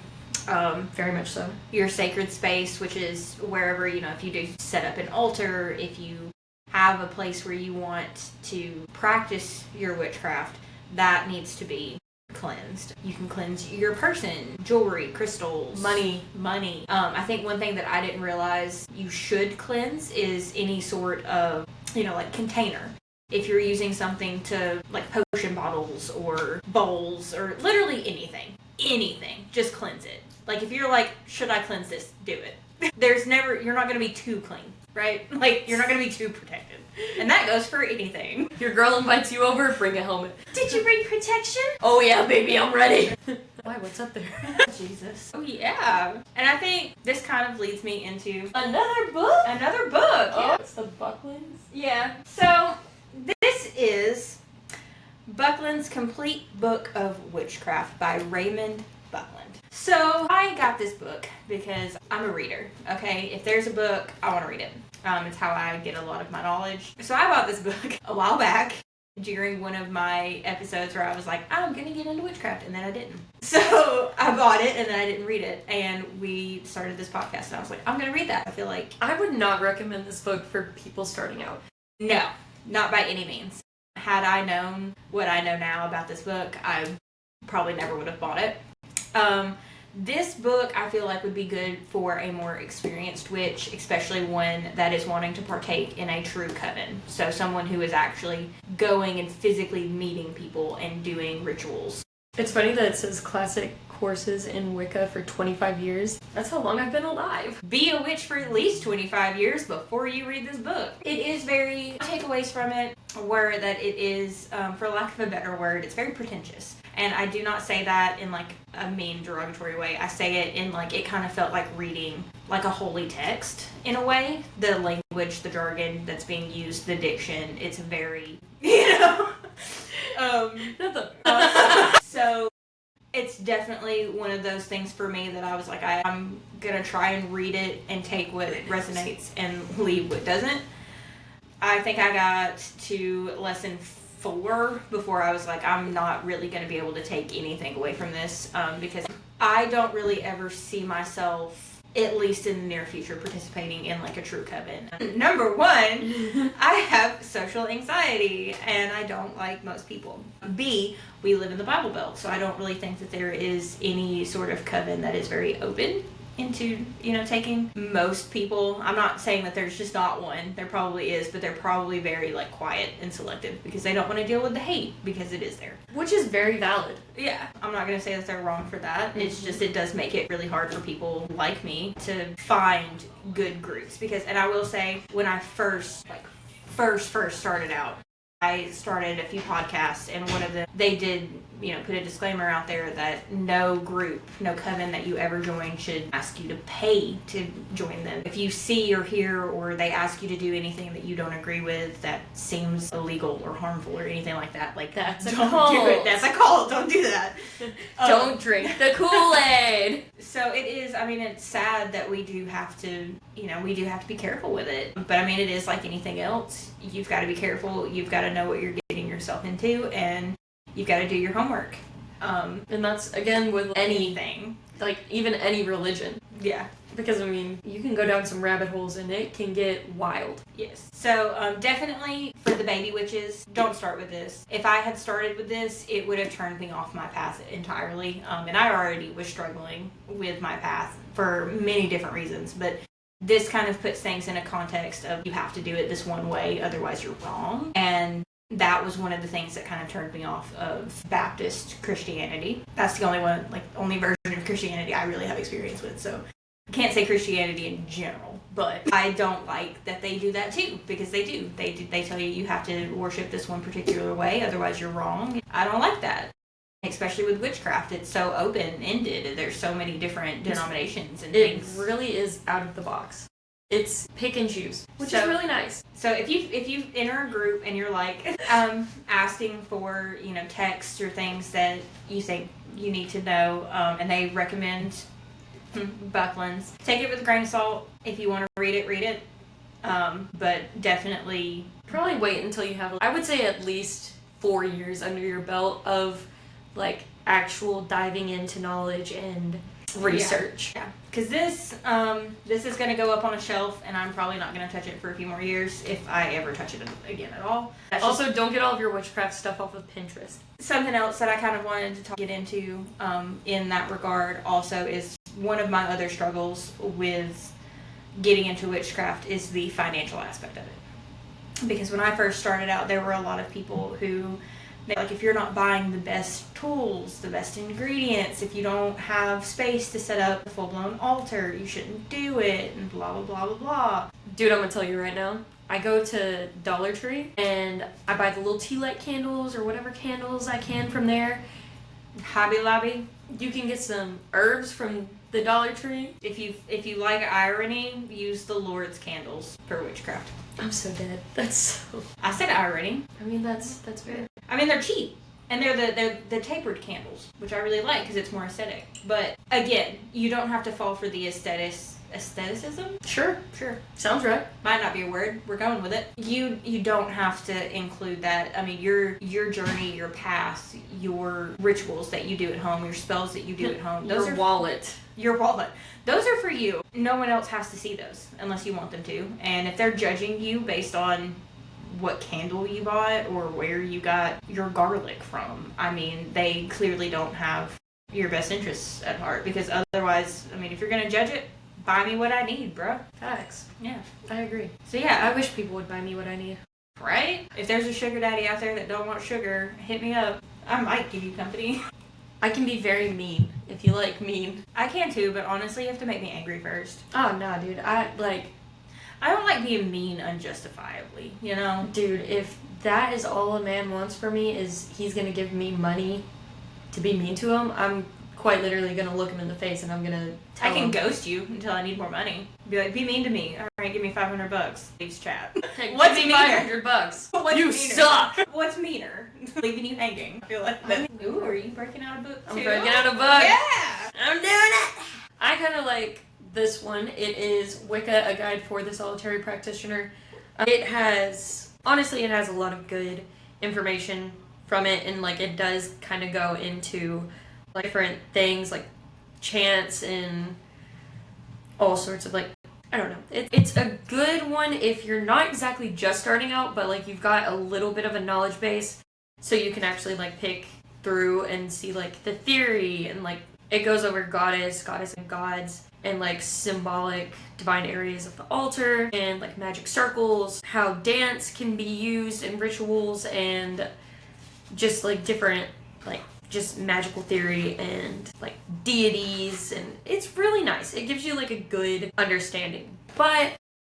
Very much so. Your sacred space, which is wherever, if you do set up an altar, if you have a place where you want to practice your witchcraft, that needs to be cleansed. You can cleanse your person, jewelry, crystals, Money. I think one thing that I didn't realize you should cleanse is any sort of, like container. If you're using something to, like, potion bottles or bowls or literally anything, just cleanse it. Like, if you're like, should I cleanse this? Do it. You're not going to be too clean, right? Like, you're not going to be too protected. And that goes for anything. Your girl invites you over, bring a helmet. Did you bring protection? Oh yeah, baby, I'm ready. Why, what's up there? Jesus. Oh, yeah. And I think this kind of leads me into Another book? another book. Oh, Yeah. it's the Bucklands? Yeah. So, this is Buckland's Complete Book of Witchcraft by Raymond Buckland. So, I got this book because I'm a reader, okay? If there's a book, I want to read it. It's how I get a lot of my knowledge. So, I bought this book a while back during one of my episodes where I was like, I'm going to get into witchcraft, and then I didn't. So, I bought it, and then I didn't read it, and we started this podcast, and I was like, I'm going to read that. I feel like... I would not recommend this book for people starting out. No, not by any means. Had I known what I know now about this book, I probably never would have bought it. This book, I feel like, would be good for a more experienced witch, especially one that is wanting to partake in a true coven. So someone who is actually going and physically meeting people and doing rituals. It's funny that it says classic courses in Wicca for 25 years. That's how long I've been alive. Be a witch for at least 25 years before you read this book. It is very... Takeaways from it were that it is, for lack of a better word, it's very pretentious. And I do not say that in, like, a mean, derogatory way. I say it in, like, it kind of felt like reading, like, a holy text, in a way. The language, the jargon that's being used, the diction, it's very, So, it's definitely one of those things for me that I was like, I'm gonna try and read it and take what resonates and leave what doesn't. I think I got to lesson 4 before I was like, I'm not really going to be able to take anything away from this, because I don't really ever see myself, at least in the near future, participating in, like, a true coven. Number 1, I have social anxiety, and I don't like most people. B, we live in the Bible Belt, so I don't really think that there is any sort of coven that is very open into, taking. Most people, I'm not saying that there's just not one, there probably is, but they're probably very like quiet and selective because they don't want to deal with the hate because it is there. Which is very valid. Yeah, I'm not going to say that they're wrong for that. Mm-hmm. It's just, it does make it really hard for people like me to find good groups because, and I will say, when I first started out, I started a few podcasts, and one of them, they did, put a disclaimer out there that no group, no coven that you ever join should ask you to pay to join them. If you see or hear or they ask you to do anything that you don't agree with that seems illegal or harmful or anything like that, like that's a don't cult. do it. That's a cult. Don't do that. Don't drink the Kool-Aid. So it is, it's sad that we do have to, be careful with it. But it is like anything else. You've got to be careful. You've got to know what you're getting yourself into, and you've got to do your homework. And that's, again, with anything. Like, even any religion. Yeah. Because, you can go down some rabbit holes and it can get wild. Yes. So, definitely for the baby witches, don't start with this. If I had started with this, it would have turned me off my path entirely. And I already was struggling with my path for many different reasons. But this kind of puts things in a context of you have to do it this one way, otherwise you're wrong. And that was one of the things that kind of turned me off of Baptist Christianity. That's the only version of Christianity I really have experience with. So I can't say Christianity in general, but I don't like that they do that too, because they do. They tell you have to worship this one particular way, otherwise you're wrong. I don't like that. Especially with witchcraft, it's so open-ended. There's so many different denominations and things. It really is out of the box. It's pick and choose, which is really nice. So if you enter a group and you're like asking for texts or things that you think you need to know, and they recommend Buckland's, take it with a grain of salt. If you want to read it. But definitely probably wait until you have, I would say, at least 4 years under your belt of actual diving into knowledge and research. Yeah. Because this is going to go up on a shelf, and I'm probably not going to touch it for a few more years if I ever touch it again at all. Also, don't get all of your witchcraft stuff off of Pinterest. Something else that I kind of wanted to get into in that regard also is one of my other struggles with getting into witchcraft is the financial aspect of it. Because when I first started out, there were a lot of people who, if you're not buying the best tools, the best ingredients, if you don't have space to set up a full-blown altar, you shouldn't do it, and blah, blah, blah, blah, blah. Dude, I'm gonna tell you right now, I go to Dollar Tree, and I buy the little tea light candles, or whatever candles I can from there. Hobby Lobby. You can get some herbs from the Dollar Tree. If you like irony, use the Lord's candles for witchcraft. I'm so dead. That's so... I said irony. That's fair. They're cheap. And they're the tapered candles, which I really like because it's more aesthetic. But again, you don't have to fall for the aestheticism? Sure. Sounds right. Might not be a word. We're going with it. You don't have to include that. Your journey, your path, your rituals that you do at home, your spells that you do at home. Your wallet. Those are for you. No one else has to see those unless you want them to. And if they're judging you based on what candle you bought or where you got your garlic from, they clearly don't have your best interests at heart. Because otherwise, if you're going to judge it, buy me what I need, bro. Facts. Yeah. I agree. So yeah. I wish people would buy me what I need. Right? If there's a sugar daddy out there that don't want sugar, hit me up. I might give you company. I can be very mean, if you like mean. I can too, but honestly, you have to make me angry first. Oh, no, dude. I don't like being mean unjustifiably, Dude, if that is all a man wants for me is he's gonna give me money to be mean to him, I'm quite literally gonna look him in the face and I'm gonna tell him. Ghost you until I need more money. Be like, be mean to me. All right, give me $500. Please chat. What's $500? You meaner? Suck! What's meaner? Leaving you hanging. I feel like that. Ooh, are you breaking out a book too? I'm breaking out a book. Yeah! I'm doing it! I kind of like this one. It is Wicca, A Guide for the Solitary Practitioner. It has a lot of good information from it, and it does kind of go into different things like chants and all sorts of I don't know. It's a good one if you're not exactly just starting out, but you've got a little bit of a knowledge base, so you can actually pick through and see the theory, and it goes over goddess and gods, and like symbolic divine areas of the altar and like magic circles, how dance can be used in rituals, and just like different like just magical theory and like deities, and it's really nice. It gives you like a good understanding. But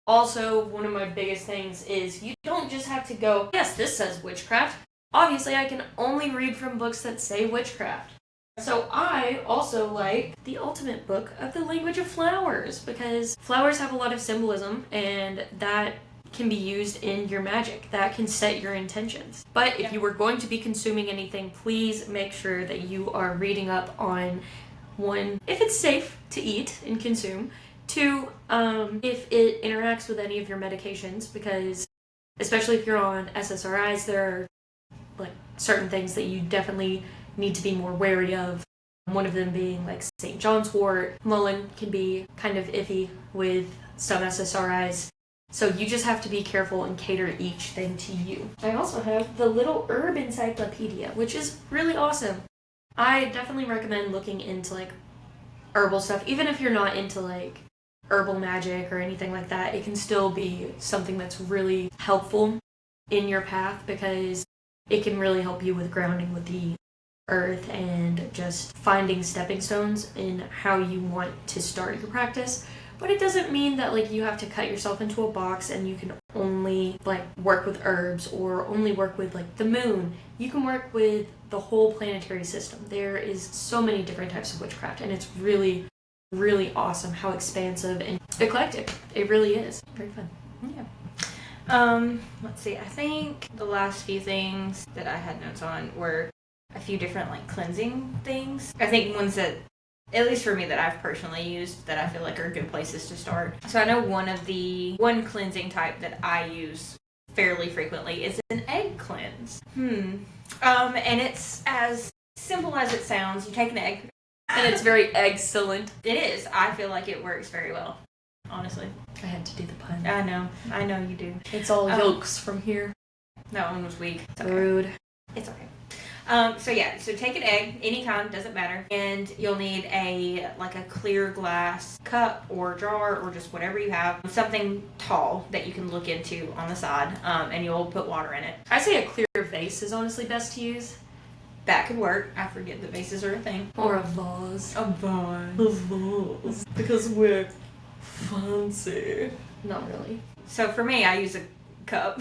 also, one of my biggest things is you don't just have to go, yes, this says witchcraft. Obviously, I can only read from books that say witchcraft. So I also like the ultimate book of the language of flowers, because flowers have a lot of symbolism, and that can be used in your magic. That can set your intentions. But if you were going to be consuming anything, please make sure that you are reading up on, one, if it's safe to eat and consume, two, if it interacts with any of your medications, because especially if you're on SSRIs, there are like certain things that you definitely need to be more wary of. One of them being like St. John's wort. Mullein can be kind of iffy with some SSRIs. So you just have to be careful and cater each thing to you. I also have the Little Herb Encyclopedia, which is really awesome. I definitely recommend looking into like herbal stuff. Even if you're not into like herbal magic or anything like that, it can still be something that's really helpful in your path, because it can really help you with grounding with the earth and just finding stepping stones in how you want to start your practice. But it doesn't mean that like you have to cut yourself into a box and you can only like work with herbs or only work with like the moon. You can work with the whole planetary system. There is so many different types of witchcraft, and it's really, really awesome how expansive and eclectic it really is. Very fun. Yeah. Let's see. I think the last few things that I had notes on were a few different like cleansing things. I think ones that, at least for me, that I've personally used that I feel like are good places to start. So I know one cleansing type that I use fairly frequently is an egg cleanse. And it's as simple as it sounds. You take an egg. And it's very excellent. It is. I feel like it works very well, honestly. I had to do the pun. I know you do. It's all yolks from here. That one was weak. It's okay. Rude. It's okay. So take an egg, any kind, doesn't matter, and you'll need a clear glass cup or jar or just whatever you have, something tall that you can look into on the side, and you'll put water in it. I say a clear vase is honestly best to use. That could work. I forget that vases are a thing. Or a vase. A vase. A vase. Because we're fancy. Not really. So for me, I use a cup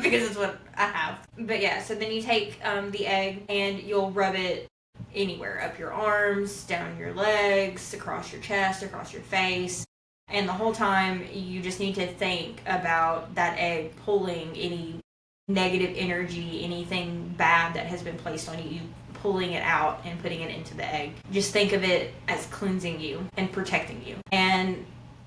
because it's what I have. But yeah, so then you take the egg and you'll rub it anywhere, up your arms, down your legs, across your chest, across your face. And the whole time you just need to think about that egg pulling any negative energy, anything bad that has been placed on you, pulling it out and putting it into the egg. Just think of it as cleansing you and protecting you. And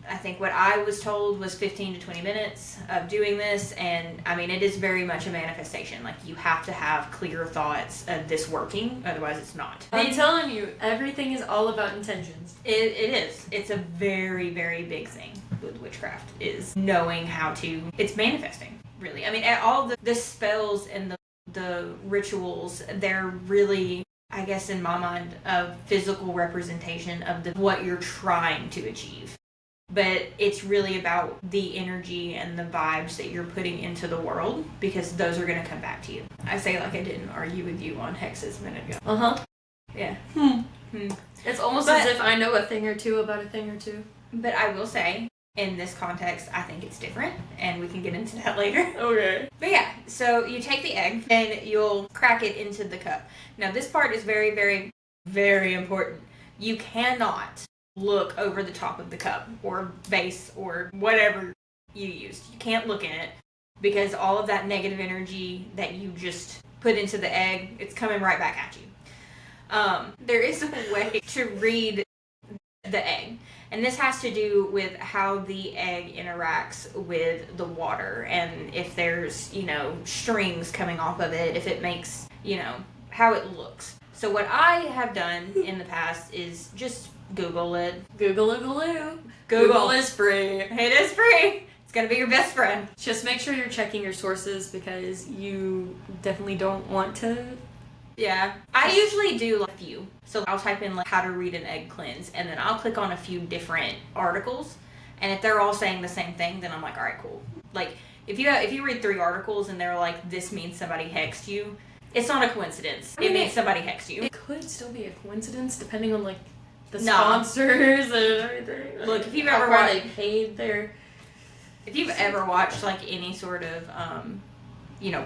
I think what I was told was 15 to 20 minutes of doing this, and I mean, it is very much a manifestation. Like, you have to have clear thoughts of this working, otherwise it's not. I'm telling you, everything is all about intentions. It is. It's a very, very big thing with witchcraft, is knowing how to, it's manifesting, really. I mean, all the spells and the rituals, they're really, I guess in my mind, a physical representation of what you're trying to achieve. But it's really about the energy and the vibes that you're putting into the world, because those are going to come back to you. I say like I didn't argue with you on hexes a minute ago. Uh-huh. Yeah. It's almost as if I know a thing or two about a thing or two. But I will say, in this context, I think it's different, and we can get into that later. Okay. But yeah, so you take the egg and you'll crack it into the cup. Now this part is very, very, very important. You cannot look over the top of the cup or vase or whatever you used. You can't look in it, because all of that negative energy that you just put into the egg, it's coming right back at you. There is a way to read the egg, and this has to do with how the egg interacts with the water, and if there's, strings coming off of it, if it makes, how it looks. So what I have done in the past is just Google it. Google. Google is free. It is free. It's going to be your best friend. Just make sure you're checking your sources, because you definitely don't want to Yeah. I usually do like a few. So I'll type in like how to read an egg cleanse, and then I'll click on a few different articles. And if they're all saying the same thing, then I'm like, all right, cool. Like if you read 3 articles and they're like, this means somebody hexed you, it's not a coincidence. It means somebody hexed you. It could still be a coincidence depending on like the No. sponsors and everything. Look, if you've how ever far watched, they paid their. if you've ever watched like any sort of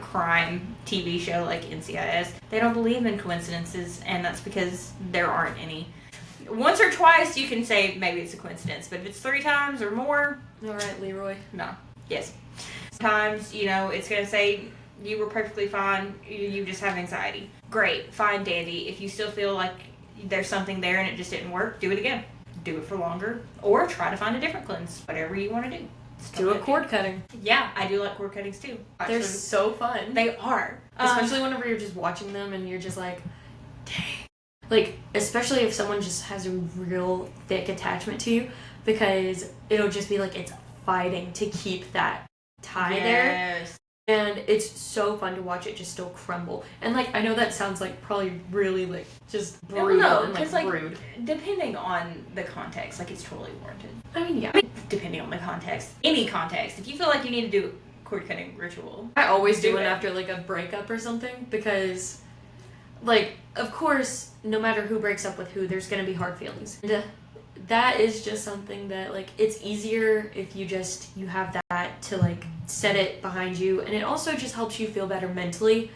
crime TV show like NCIS, they don't believe in coincidences, and that's because there aren't any. Once or twice you can say maybe it's a coincidence, but if it's 3 times or more, All right, Leroy. no. Yes. Sometimes, it's going to say you were perfectly fine, you just have anxiety. Great, fine, dandy. If you still feel like there's something there and it just didn't work, do it again. Do it for longer, or try to find a different cleanse. Whatever you want to do. Do a cord cutting. Yeah, I do like cord cuttings too. Actually, They're so fun. they are. Especially whenever you're just watching them and you're just like, dang. Like, especially if someone just has a real thick attachment to you, because it'll just be like it's fighting to keep that tie there. Yes. And it's so fun to watch it just still crumble. And like, I know that sounds like probably really like just brutal and like rude. Depending on the context, like it's totally warranted. I mean, yeah. Depending on the context. Any context. If you feel like you need to do a cord cutting ritual. I always do Do it it. after like a breakup or something, because like, of course, no matter who breaks up with who, there's gonna be hard feelings. And that is just something that like, it's easier if you have that to like set it behind you, and it also just helps you feel better mentally,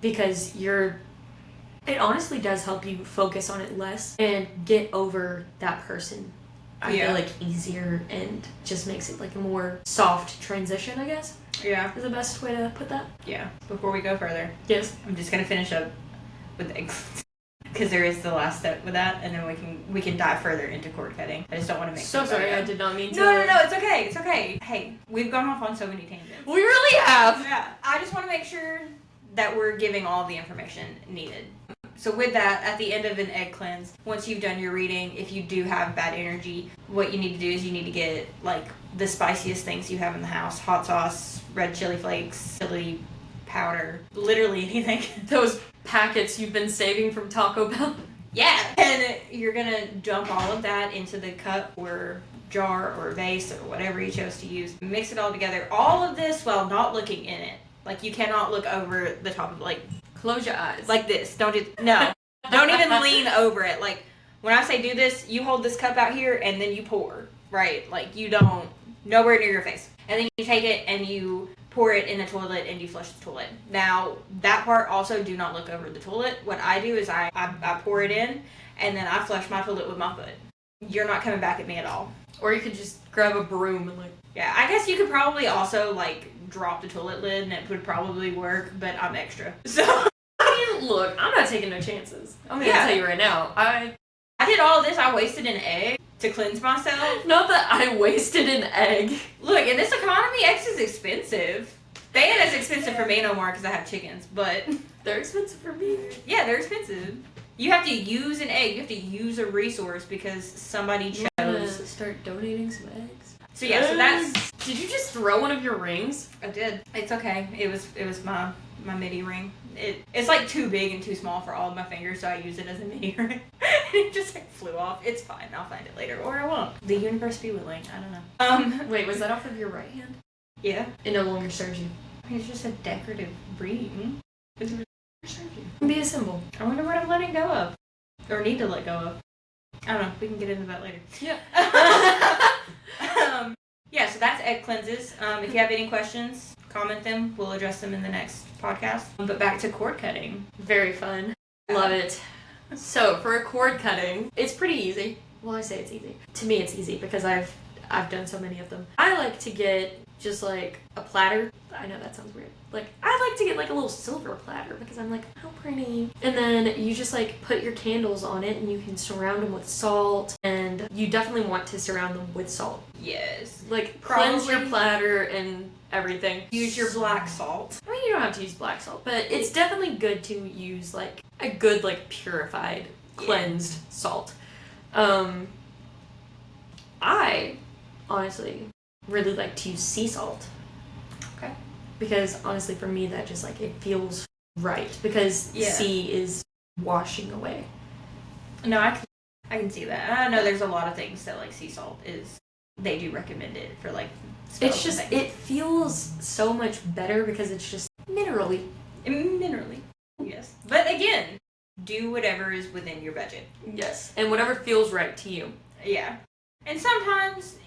because it honestly does help you focus on it less and get over that person. I feel like easier, and just makes it like a more soft transition, I guess. Yeah. Is the best way to put that. Yeah. Before we go further, Yes. I'm just gonna finish up with eggs. Because there is the last step with that, and then we can dive further into cord cutting. I just don't want to make. So sorry, I did not mean to. No, it's okay. It's okay. Hey, we've gone off on so many tangents. We really have. Yeah, I just want to make sure that we're giving all the information needed. So with that, at the end of an egg cleanse, once you've done your reading, if you do have bad energy, what you need to do is you need to get like the spiciest things you have in the house: hot sauce, red chili flakes, chili powder, literally anything. Those packets you've been saving from Taco Bell. Yeah, and you're gonna dump all of that into the cup or jar or vase or whatever you chose to use. Mix it all together. All of this while not looking in it. Like you cannot look over the top of Close your eyes. like this. Don't even lean over it. Like when I say do this, you hold this cup out here and then you pour. Right? Like you don't nowhere near your face. And then you take it and you pour it in the toilet and you flush the toilet. Now, that part also, do not look over the toilet. What I do is I pour it in and then I flush my toilet with my foot. You're not coming back at me at all. Or you could just grab a broom and like... Yeah, I guess you could probably also like drop the toilet lid and it would probably work, but I'm extra. So, I mean, look, I'm not taking no chances. I'm gonna tell you right now. I did all this. I wasted an egg to cleanse myself. Not that I wasted an egg. Look, in this economy, eggs is expensive. They ain't as expensive for me no more because I have chickens, but... They're expensive for me. Yeah, they're expensive. You have to use an egg. You have to use a resource because somebody chose... You wanna start donating some eggs? So yeah, so that's... Did you just throw one of your rings? I did. It's okay. It was my midi ring. It's like too big and too small for all of my fingers, so I use it as a midi ring. It just like flew off. It's fine. I'll find it later, or I won't. The universe be willing. I don't know. Wait, was that off of your right hand? Yeah. It no longer serves you. It's just a decorative ring. It doesn't serve you. Be a symbol. I wonder what I'm letting go of, or need to let go of. I don't know. We can get into that later. Yeah. Yeah. So that's egg cleanses. If you have any questions, comment them. We'll address them in the next podcast. But back to cord cutting. Very fun. Love it. So for a cord cutting, it's pretty easy. Well, I say it's easy. To me, it's easy because I've done so many of them. I like to get just like a platter. I know that sounds weird. Like, I like to get like a little silver platter because I'm like, how pretty. And then you just like put your candles on it and you can surround them with salt. And you definitely want to surround them with salt. Yes. Like, cleanse your platter and everything. Use your black salt. I mean, you don't have to use black salt, but it's definitely good to use like a good like purified, cleansed salt. I honestly really like to use sea salt. Okay. Because honestly, for me, that just like it feels right because Yeah. C is washing away. No, I can see that. And I know there's a lot of things that like sea salt is. They do recommend it for like. It's just it feels so much better because it's just minerally. Minerally, yes. But again, do whatever is within your budget. Yes, and whatever feels right to you. Yeah. And sometimes,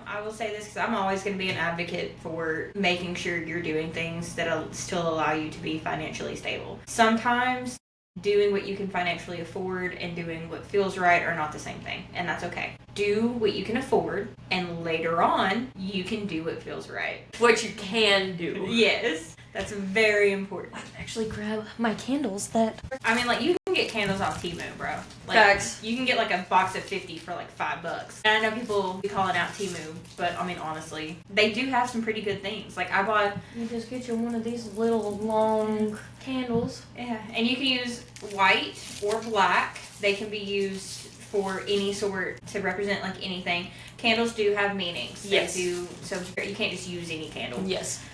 I will say this because I'm always going to be an advocate for making sure you're doing things that'll still allow you to be financially stable. Sometimes doing what you can financially afford and doing what feels right are not the same thing, and that's okay. Do what you can afford, and later on, you can do what feels right. What you can do. Yes. That's very important. Actually grab my candles that... I mean, like, you can get candles off Temu, bro. Like, Facts. You can get, like, a box of 50 for, like, $5. And I know people be calling out Temu, but, I mean, honestly, they do have some pretty good things. Like, I bought... You just get you one of these little long candles. Yeah, and you can use white or black. They can be used for any sort to represent, like, anything. Candles do have meanings. Yes. They do, so you can't just use any candle. Yes.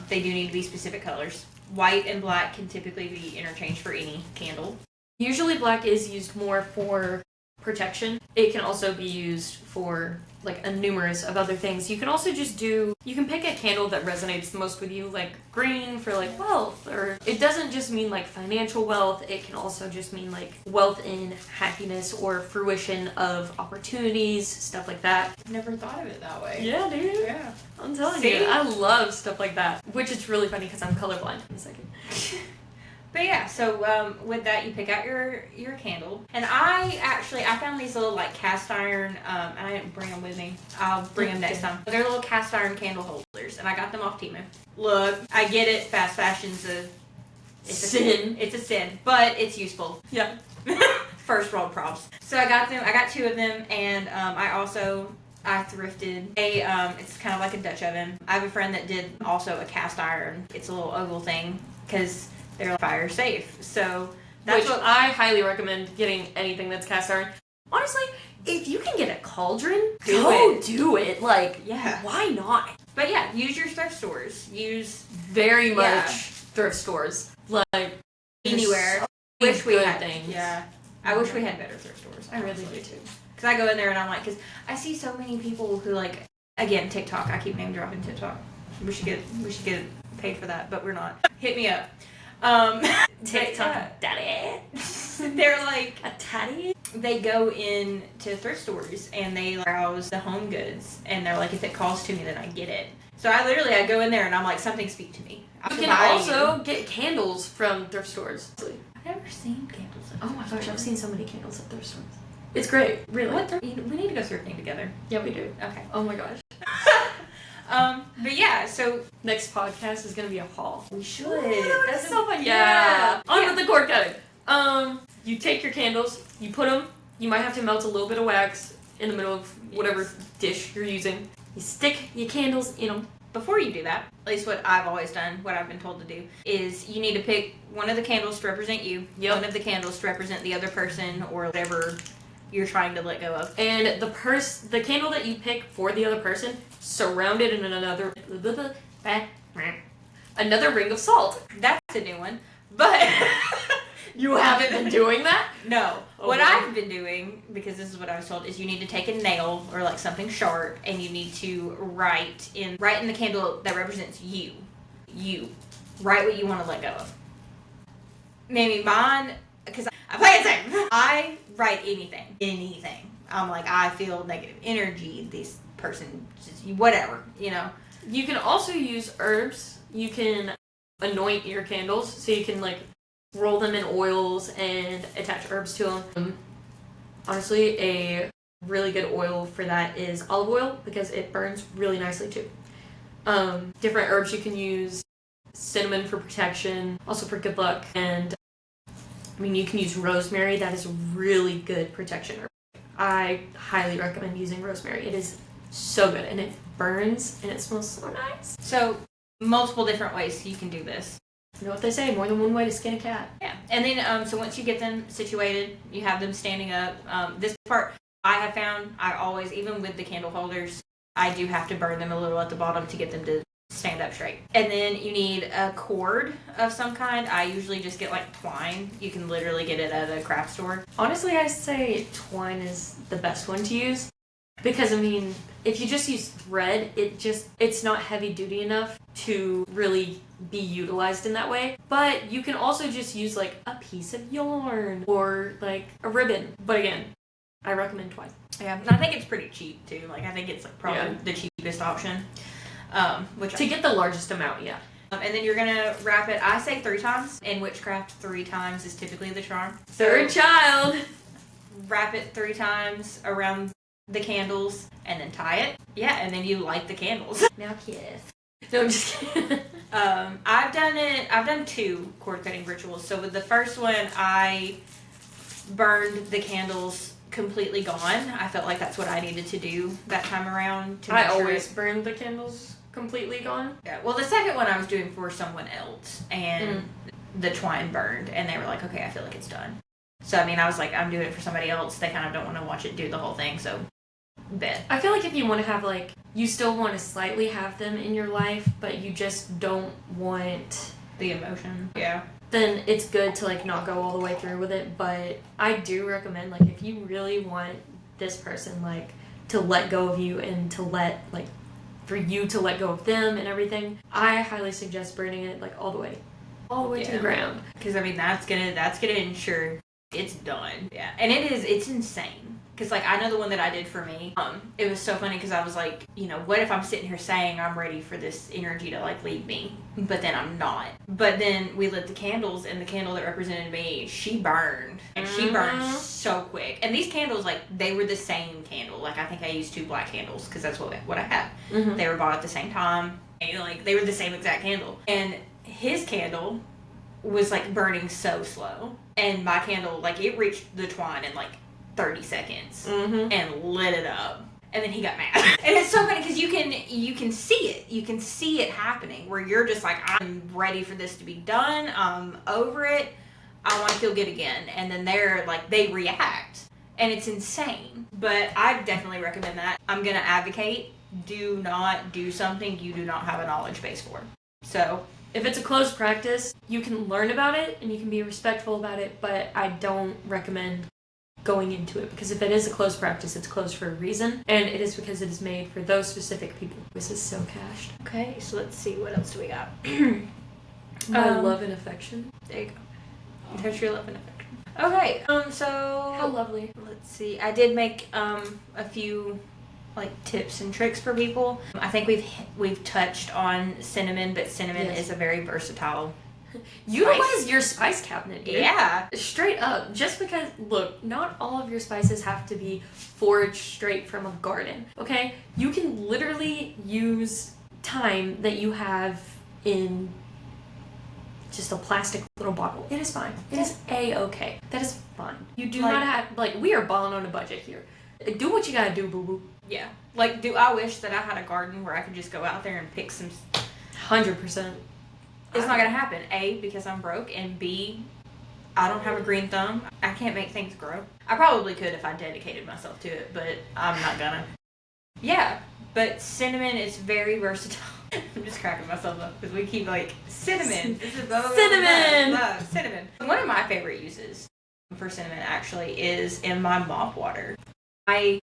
They do need to be specific colors. White and black can typically be interchanged for any candle. Usually black is used more for protection. It can also be used for like a numerous of other things. You can also just you can pick a candle that resonates the most with you, like green for like wealth, or it doesn't just mean like financial wealth, it can also just mean like wealth in happiness or fruition of opportunities, stuff like that. Never thought of it that way. Yeah, dude. Yeah. I'm telling See? you, I love stuff like that, which is really funny because I'm colorblind in a second. But yeah, so with that, you pick out your candle. And I found these little like cast iron, and I didn't bring them with me. I'll bring them next time. They're little cast iron candle holders, and I got them off Temu. Look, I get it, fast fashion's it's a sin. It's a sin, but it's useful. Yeah. First world props. So I got them, I got 2 of them, and I thrifted it's kind of like a Dutch oven. I have a friend that did also a cast iron. It's a little oval thing, because they're fire safe. So that's Which I highly recommend getting anything that's cast iron. Honestly, if you can get a cauldron, do it. Like, yeah. Why not? But yeah, use your thrift stores. Use Very much Yeah. thrift stores. Like, anywhere. there's Wish so we good had things. Yeah. I wish we had better thrift stores. I really do too. Because I go in there and I'm like, because I see so many people who like, again, TikTok. I keep name dropping TikTok. We should get paid for that, but we're not. Hit me up. TikTok daddy. They're like A tatty? they go in to thrift stores and they browse the home goods and they're like, if it calls to me, then I get it. So I go in there and I'm like, something speak to me. You can also get candles from thrift stores. I've never seen candles. Oh my gosh, I've seen so many candles at thrift stores. It's great, really. We need to go thrifting together. Yeah, we do. Okay. Oh my gosh. But yeah, so Next podcast is gonna be a haul. we should. That's so fun. Yeah. On with the cord cutting. You take your candles, you put them, you might have to melt a little bit of wax in the middle of whatever dish you're using. You stick your candles in them. Before you do that, at least what I've always done, what I've been told to do, is you need to pick one of the candles to represent you, one of the candles to represent the other person or whatever you're trying to let go of. And the candle that you pick for the other person, surround it in another ring of salt. That's a new one. But You haven't been doing that? no. Oh, What wow. I've been doing, because this is what I was told, is you need to take a nail or like something sharp and you need to write in the candle that represents you. You. Write what you want to let go of. Maybe mine, because I play it safe. I write anything. I'm like, I feel negative energy. This person, just whatever, You can also use herbs. You can anoint your candles, so you can like roll them in oils and attach herbs to them. Honestly, a really good oil for that is olive oil because it burns really nicely too. Different herbs you can use: cinnamon for protection, also for good luck, and you can use rosemary. That is a really good protection herb. I highly recommend using rosemary. It is so good, and it burns, and it smells so nice. So, multiple different ways you can do this. You know what they say, more than one way to skin a cat. Yeah. And then, so once you get them situated, you have them standing up. This part, I have found, I always, even with the candle holders, I do have to burn them a little at the bottom to get them to stand up straight. And then you need a cord of some kind. I usually just get like twine. You can literally get it at a craft store. Honestly, I say twine is the best one to use. Because, I mean, if you just use thread, it's not heavy duty enough to really be utilized in that way. But you can also just use, like, a piece of yarn or, like, a ribbon. But again, I recommend twine. Yeah, and I think it's pretty cheap, too. Like, I think it's, like, probably the cheapest option. To get the largest amount, yeah. And then you're going to wrap it, I say 3 times. In witchcraft, 3 times is typically the charm. Third child! Wrap it 3 times around the candles and then tie it. Yeah, and then you light the candles. Now kiss. No, I'm just kidding. I've done 2 cord cutting rituals. So with the first one, I burned the candles completely gone. I felt like that's what I needed to do that time around. I always burn the candles completely gone. Yeah. Well, the second one I was doing for someone else, and the twine burned, and they were like, okay, I feel like it's done. So, I mean, I was like, I'm doing it for somebody else. They kind of don't want to watch it do the whole thing, so bet. I feel like if you want to have, like, you still want to slightly have them in your life, but you just don't want the emotion. Yeah. Then it's good to, like, not go all the way through with it. But I do recommend, like, if you really want this person, like, to let go of you and to let, like, for you to let go of them and everything, I highly suggest burning it, like, all the way to the ground. Because, I mean, that's gonna ensure it's done. Yeah. And it's insane. Because, like, I know the one that I did for me, it was so funny because I was like, you know, what if I'm sitting here saying I'm ready for this energy to, like, leave me, but then I'm not. But then we lit the candles, and the candle that represented me, she burned. And she burned so quick. And these candles, like, they were the same candle. Like, I think I used 2 black candles because that's what I had. Mm-hmm. They were bought at the same time. And, like, they were the same exact candle. And his candle was, like, burning so slow. And my candle, like, it reached the twine in, like, 30 seconds and lit it up, and then he got mad. And it's so funny because you can see it. You can see it happening where you're just like, I'm ready for this to be done. I'm over it. I want to feel good again. And then they're like, they react, and it's insane. But I definitely recommend that. I'm gonna advocate: do not do something you do not have a knowledge base for. So if it's a closed practice, you can learn about it and you can be respectful about it. But I don't recommend going into it, because if it is a closed practice, it's closed for a reason, and it is because it is made for those specific people. This is so cashed. Okay, so let's see, what else do we got? My love and affection. There you go. Touch your love and affection. Okay, so how lovely. Let's see. I did make a few like tips and tricks for people. I think we've touched on cinnamon, but cinnamon is a very versatile. Utilize your spice cabinet, dude. Yeah. Straight up. Just because, look, not all of your spices have to be foraged straight from a garden, okay? You can literally use thyme that you have in just a plastic little bottle. It is fine. It is A-okay. That is fine. You do not have, like, we are balling on a budget here. Do what you gotta do, boo-boo. Yeah. Like, do I wish that I had a garden where I could just go out there and pick some... 100%. It's not going to happen. A, because I'm broke, and B, I don't have a green thumb. I can't make things grow. I probably could if I dedicated myself to it, but I'm not gonna. Yeah, but cinnamon is very versatile. I'm just cracking myself up because we keep like, cinnamon. Cinnamon! Cinnamon. One of my favorite uses for cinnamon actually is in my mop water. I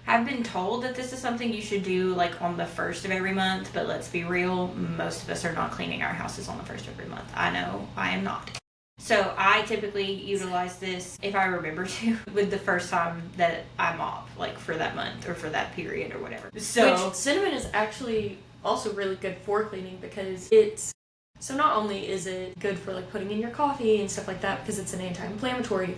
have been told that this is something you should do like on the 1st of every month, but let's be real, most of us are not cleaning our houses on the 1st of every month. I know I am not. So I typically utilize this, if I remember to, with the first time that I mop, like for that month or for that period or whatever. So which cinnamon is actually also really good for cleaning, because it's, so not only is it good for like putting in your coffee and stuff like that because it's an anti-inflammatory,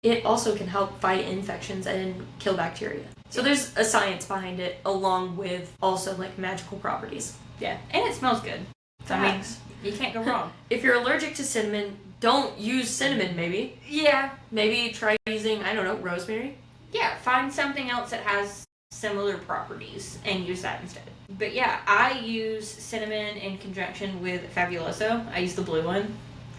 it also can help fight infections and kill bacteria. So there's a science behind it, along with also like magical properties. Yeah, and it smells good. So, I mean, you can't go wrong. If you're allergic to cinnamon, don't use cinnamon, maybe. Yeah. Maybe try using, I don't know, rosemary. Yeah, find something else that has similar properties and use that instead. But yeah, I use cinnamon in conjunction with Fabuloso. I use the blue one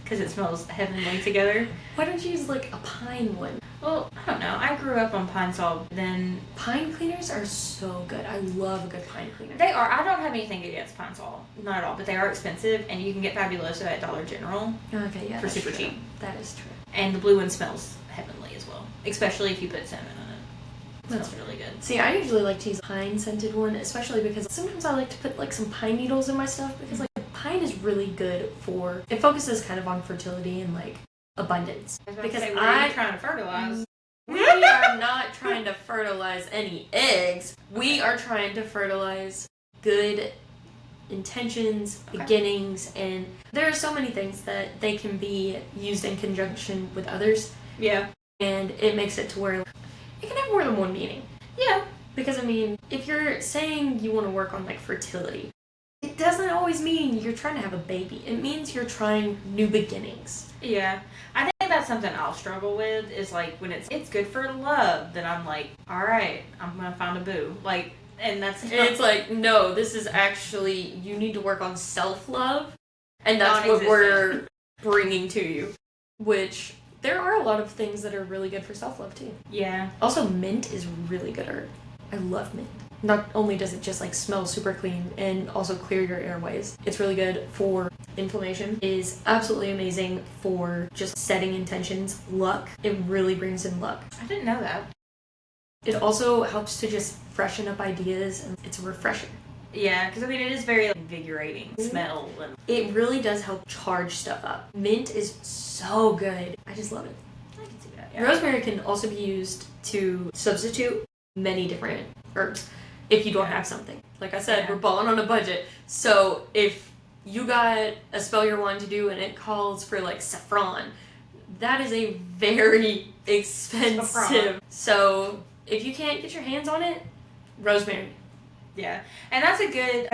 because it smells heavenly together. Why don't you use like a pine one? Well, I don't know. I grew up on Pine Sol. Then Pine cleaners are so good. I love a good pine cleaner. they are. I don't have anything against Pine Sol, not at all. But they are expensive, and you can get Fabuloso at Dollar General Okay, yeah, for that's super true. cheap. That is true. And the blue one smells heavenly as well, especially if you put cinnamon on it. It That's smells really good. See, I usually like to use pine scented one, especially because sometimes I like to put like some pine needles in my stuff because like pine is really good for. It focuses kind of on fertility and like abundance. Because what are you trying to fertilize? We are not trying to fertilize any eggs. We are trying to fertilize good intentions, beginnings, and there are so many things that they can be used in conjunction with others. Yeah. And it makes it to where it can have more than one meaning. Yeah. Because, I mean, if you're saying you want to work on, like, fertility, it doesn't always mean you're trying to have a baby. It means you're trying new beginnings. Yeah. I think that's something I'll struggle with is, like, when it's good for love, then I'm like, all right, I'm going to find a boo. Like, and that's... And it's like, no, this is actually, you need to work on self-love, and that's what we're bringing to you. Which, there are a lot of things that are really good for self-love, too. Yeah. Also, mint is really good herb. I love mint. Not only does it just like smell super clean and also clear your airways, it's really good for inflammation. It is absolutely amazing for just setting intentions. Luck. It really brings in luck. I didn't know that. It also helps to just freshen up ideas, and it's a refresher. Yeah, because I mean it is very invigorating smell. And it really does help charge stuff up. Mint is so good. I just love it. I can see that. Yeah. Rosemary can also be used to substitute many different herbs if you don't have something. Like I said, we're balling on a budget. So if you got a spell you're wanting to do and it calls for like saffron, that is a very expensive. Saffron. So if you can't get your hands on it, rosemary. Yeah, and that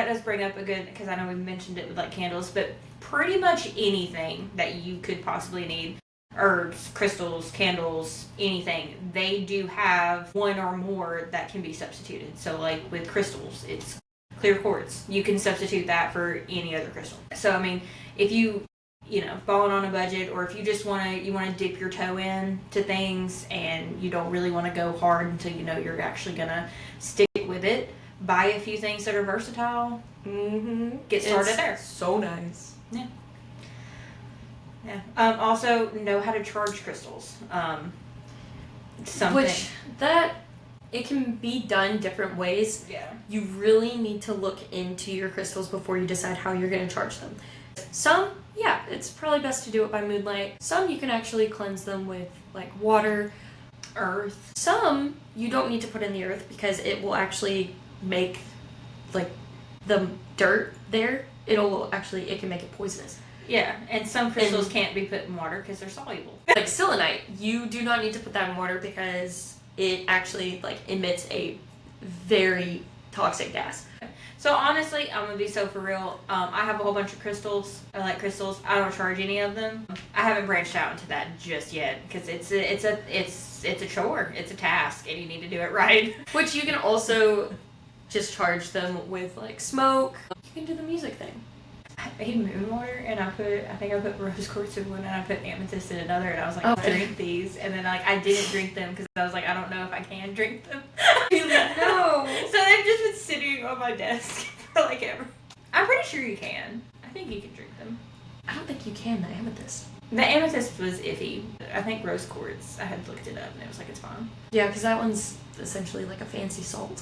does bring up a good, because I know we've mentioned it with like candles, but pretty much anything that you could possibly need, herbs, crystals, candles, anything, they do have one or more that can be substituted. So like with crystals, it's clear quartz. You can substitute that for any other crystal. So I mean, if you falling on a budget, or if you just want to dip your toe in to things and you don't really want to go hard until you know you're actually gonna stick with it, buy a few things that are versatile. Get started there. So nice. Yeah. Yeah. Also, know how to charge crystals. Something. It can be done different ways. Yeah. You really need to look into your crystals before you decide how you're going to charge them. Some, yeah, it's probably best to do it by moonlight. Some you can actually cleanse them with like water, earth. Some you don't need to put in the earth because it will actually make like the dirt there. It can make it poisonous. Yeah, and some crystals can't be put in water because they're soluble. Like selenite, you do not need to put that in water because it actually like emits a very toxic gas. So honestly, I'm gonna be so for real. I have a whole bunch of crystals. I like crystals. I don't charge any of them. I haven't branched out into that just yet because it's a chore. It's a task, and you need to do it right. Which you can also just charge them with like smoke. You can do the music thing. I made moon water, and I think I put rose quartz in one, and I put amethyst in another, and I was like, I'll drink these, and then like I didn't drink them because I was like, I don't know if I can drink them. No. So they've just been sitting on my desk for like ever. I'm pretty sure you can. I think you can drink them. I don't think you can, the amethyst. The amethyst was iffy. I think rose quartz, I had looked it up, and it was like, it's fine. Yeah, because that one's essentially like a fancy salt.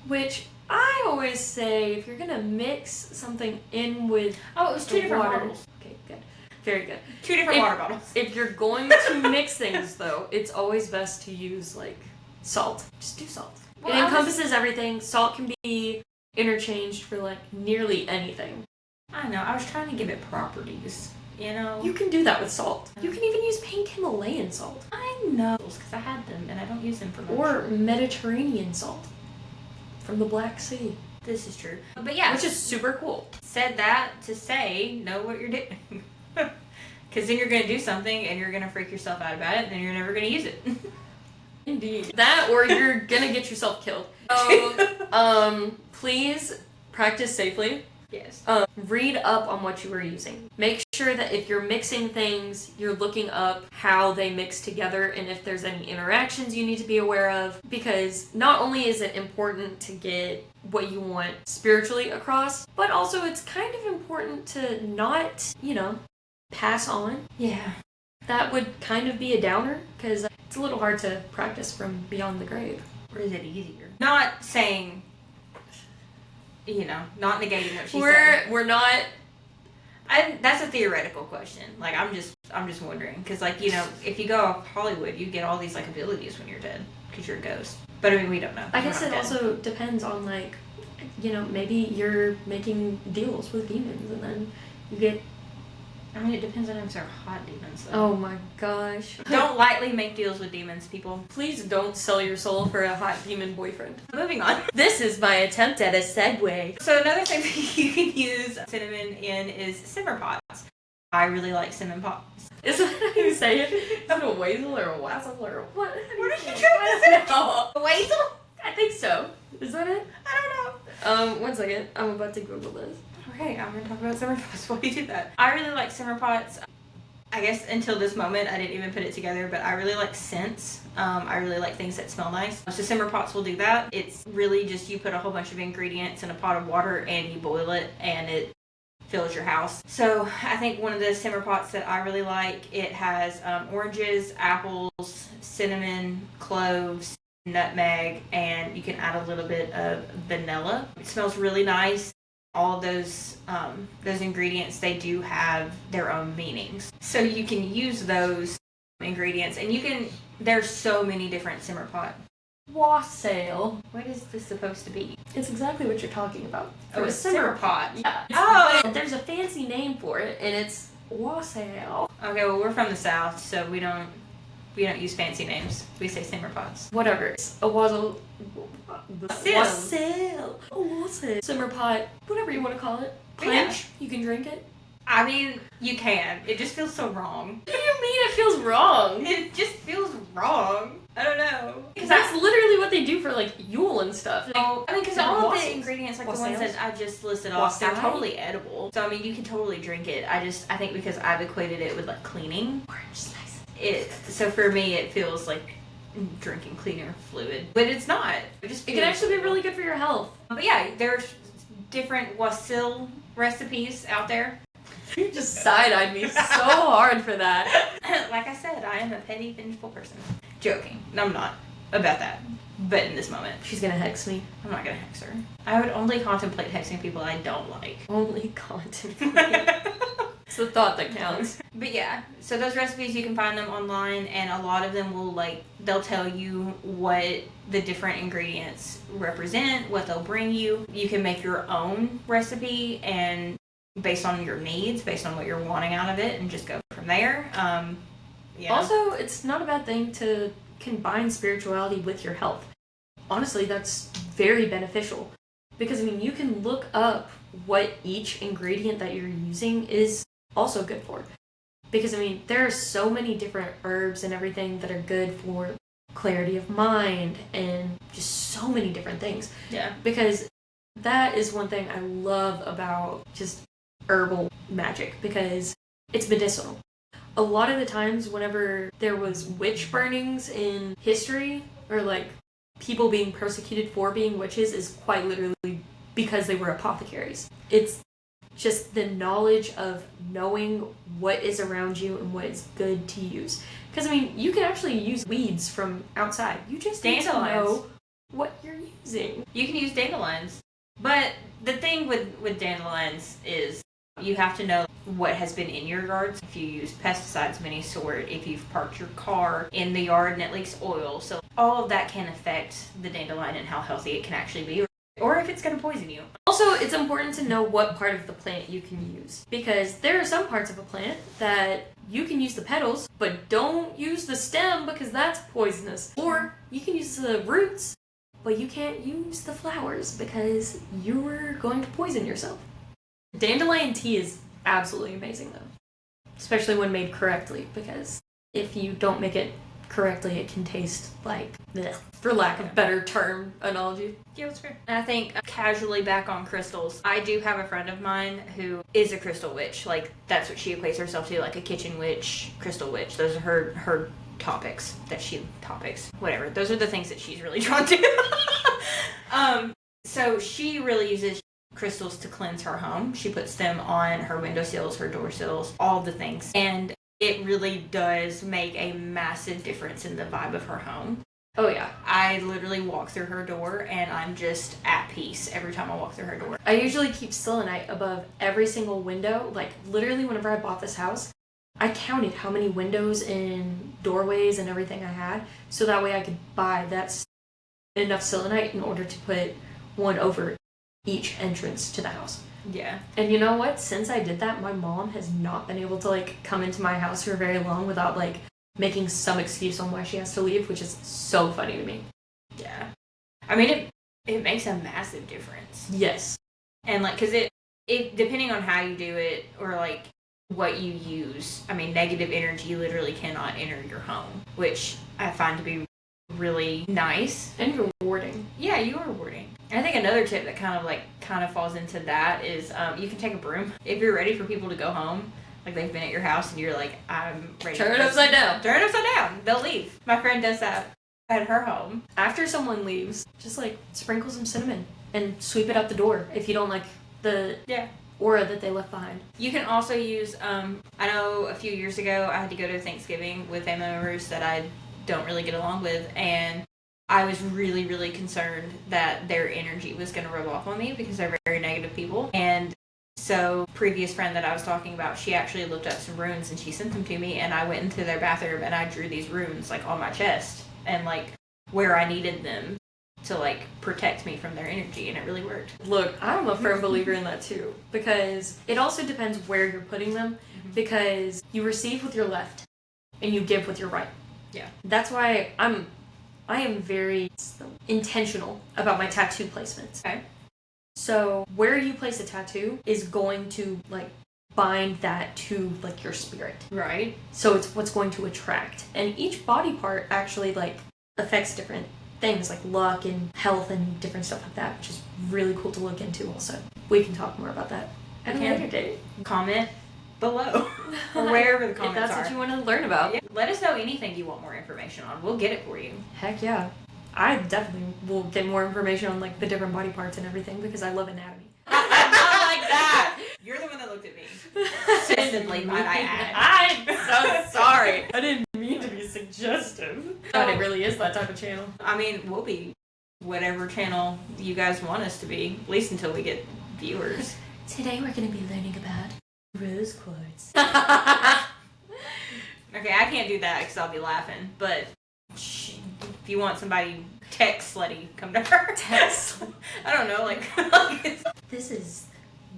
Which I always say, if you're gonna mix something in with it was two different water. bottles. Okay, good, very good. Two different water bottles. If you're going to mix things, though, it's always best to use like salt. Just do salt. Well, it encompasses everything. Salt can be interchanged for like nearly anything. I know. I was trying to give it properties. You can do that with salt. You can even use pink Himalayan salt. I know, because I had them and I don't use them for much. Or Mediterranean salt. From the Black Sea. This is true. But yeah. Which is super cool. Said that to say, know what you're doing. Because then you're going to do something and you're going to freak yourself out about it and then you're never going to use it. Indeed. That or you're going to get yourself killed. So, please practice safely. Yes. Read up on what you are using. Make sure that if you're mixing things, you're looking up how they mix together and if there's any interactions you need to be aware of. Because not only is it important to get what you want spiritually across, but also it's kind of important to not, pass on. Yeah. That would kind of be a downer because it's a little hard to practice from beyond the grave. Or is it easier? Not saying, not negating what she said. We're not. That's a theoretical question. Like, I'm just wondering. Because, like, if you go off Hollywood, you get all these, like, abilities when you're dead. Because you're a ghost. But, I mean, we don't know. I guess it also depends on, like, maybe you're making deals with demons and then you get... I mean, it depends on if they're hot demons, though. Oh my gosh. Don't lightly make deals with demons, people. Please don't sell your soul for a hot demon boyfriend. Moving on. This is my attempt at a segue. So another thing that you can use cinnamon in is simmer pots. I really like cinnamon pots. Is that how you say it? Is it a wazel or a wazzle or what? What are you trying to say? No. A wazel? I think so. Is that it? I don't know. 1 second. I'm about to Google this. Okay, I'm going to talk about simmer pots while you do that. I really like simmer pots. I guess until this moment, I didn't even put it together, but I really like scents. I really like things that smell nice. So simmer pots will do that. It's really just you put a whole bunch of ingredients in a pot of water and you boil it and it fills your house. So I think one of the simmer pots that I really like, it has oranges, apples, cinnamon, cloves, nutmeg, and you can add a little bit of vanilla. It smells really nice. All of those ingredients, they do have their own meanings. So you can use those ingredients, and there's so many different simmer pot. Wassail. What is this supposed to be? It's exactly what you're talking about. Oh, a simmer pot. Yeah. Oh! There's a fancy name for it, and it's wassail. Okay, well, we're from the South, so we don't use fancy names. We say simmer pots. Whatever. It's a wassail. Wassail. A wassail. Simmer pot. Whatever you want to call it. Punch. Yeah. You can drink it. I mean, you can. It just feels so wrong. What do you mean it feels wrong? It just feels wrong. I don't know. Because that's literally what they do for, like, Yule and stuff. Like, I mean, because all of the ingredients, like the ones Wassails? that I just listed off, they're Wassail? totally edible. So, I mean, you can totally drink it. I think because I've equated it with, like, cleaning. orange slices. So for me, it feels like drinking cleaner fluid. But it's not. It can actually be really good for your health. But yeah, there's different wassail recipes out there. You just side-eyed me so hard for that. Like I said, I am a petty, vengeful person. Joking. No, I'm not about that. But in this moment, She's gonna hex me. I'm not gonna hex her. I would only contemplate hexing people I don't like. Only contemplate. It's the thought that counts. But yeah, so those recipes, you can find them online, and a lot of them they'll tell you what the different ingredients represent, what they'll bring you. You can make your own recipe, and based on your needs, based on what you're wanting out of it, and just go from there. Yeah. Also, it's not a bad thing to combine spirituality with your health. Honestly, that's very beneficial. Because, I mean, you can look up what each ingredient that you're using is also good for. Because, I mean, there are so many different herbs and everything that are good for clarity of mind and just so many different things. Yeah. Because that is one thing I love about just herbal magic, because it's medicinal. A lot of the times whenever there was witch burnings in history, or like people being persecuted for being witches, is quite literally because they were apothecaries. It's just the knowledge of knowing what is around you and what is good to use. Because, I mean, you can actually use weeds from outside. You just need to know what you're using. You can use dandelions. But the thing with dandelions is you have to know what has been in your yards. If you use pesticides of any sort, if you've parked your car in the yard and it leaks oil. So all of that can affect the dandelion and how healthy it can actually be, or if it's going to poison you. Also, it's important to know what part of the plant you can use, because there are some parts of a plant that you can use the petals, but don't use the stem because that's poisonous. Or you can use the roots, but you can't use the flowers because you're going to poison yourself. Dandelion tea is absolutely amazing though, especially when made correctly, because if you don't make it correctly, it can taste like bleh, for lack of better term analogy. Yeah, that's fair. And I think casually back on crystals, I do have a friend of mine who is a crystal witch. Like, that's what she equates herself to, like a kitchen witch, crystal witch. Those are her topics whatever. Those are the things that she's really drawn to. So she really uses crystals to cleanse her home. She puts them on her windowsills, her door sills, all the things. And it really does make a massive difference in the vibe of her home. Oh yeah. I literally walk through her door and I'm just at peace every time I walk through her door. I usually keep selenite above every single window. Like, literally, whenever I bought this house, I counted how many windows and doorways and everything I had, so that way I could buy enough selenite in order to put one over each entrance to the house. Yeah. And you know what? Since I did that, my mom has not been able to, like, come into my house for very long without, like, making some excuse on why she has to leave, which is so funny to me. Yeah. I mean, it makes a massive difference. Yes. And, like, because it depending on how you do it or, like, what you use, I mean, negative energy literally cannot enter your home, which I find to be really nice. And rewarding. Yeah, you are rewarding. And I think another tip that kind of falls into that is you can take a broom. If you're ready for people to go home, like they've been at your house and you're like, I'm ready. Turn it upside down. Turn it upside down. They'll leave. My friend does that at her home. After someone leaves, just like sprinkle some cinnamon and sweep it out the door if you don't like the aura that they left behind. You can also use, I know a few years ago I had to go to Thanksgiving with family members that I don't really get along with, and I was really, really concerned that their energy was going to rub off on me because they're very negative people. And so, previous friend that I was talking about, she actually looked up some runes and she sent them to me, and I went into their bathroom and I drew these runes like on my chest and like where I needed them to like protect me from their energy, and it really worked. Look, I'm a firm believer in that too, because it also depends where you're putting them, because you receive with your left and you give with your right. Yeah. That's why I am very intentional about my tattoo placements. Okay. So where you place a tattoo is going to like bind that to like your spirit. Right. So it's what's going to attract. And each body part actually like affects different things like luck and health and different stuff like that, which is really cool to look into also. We can talk more about that at a later date. Comment below or wherever the comments if that's are. what you want to learn about. Yeah. Let us know anything you want more information on. We'll get it for you. Heck yeah. I definitely will get more information on like the different body parts and everything because I love anatomy. Not like that. You're the one that looked at me. Sensibly, might I add. I'm so sorry. I didn't mean to be suggestive. But it really is that type of channel. I mean, we'll be whatever channel you guys want us to be, at least until we get viewers. Today we're going to be learning about rose quartz. Okay, I can't do that because I'll be laughing, but if you want somebody text slutty, come to her. Text. I don't know, like This is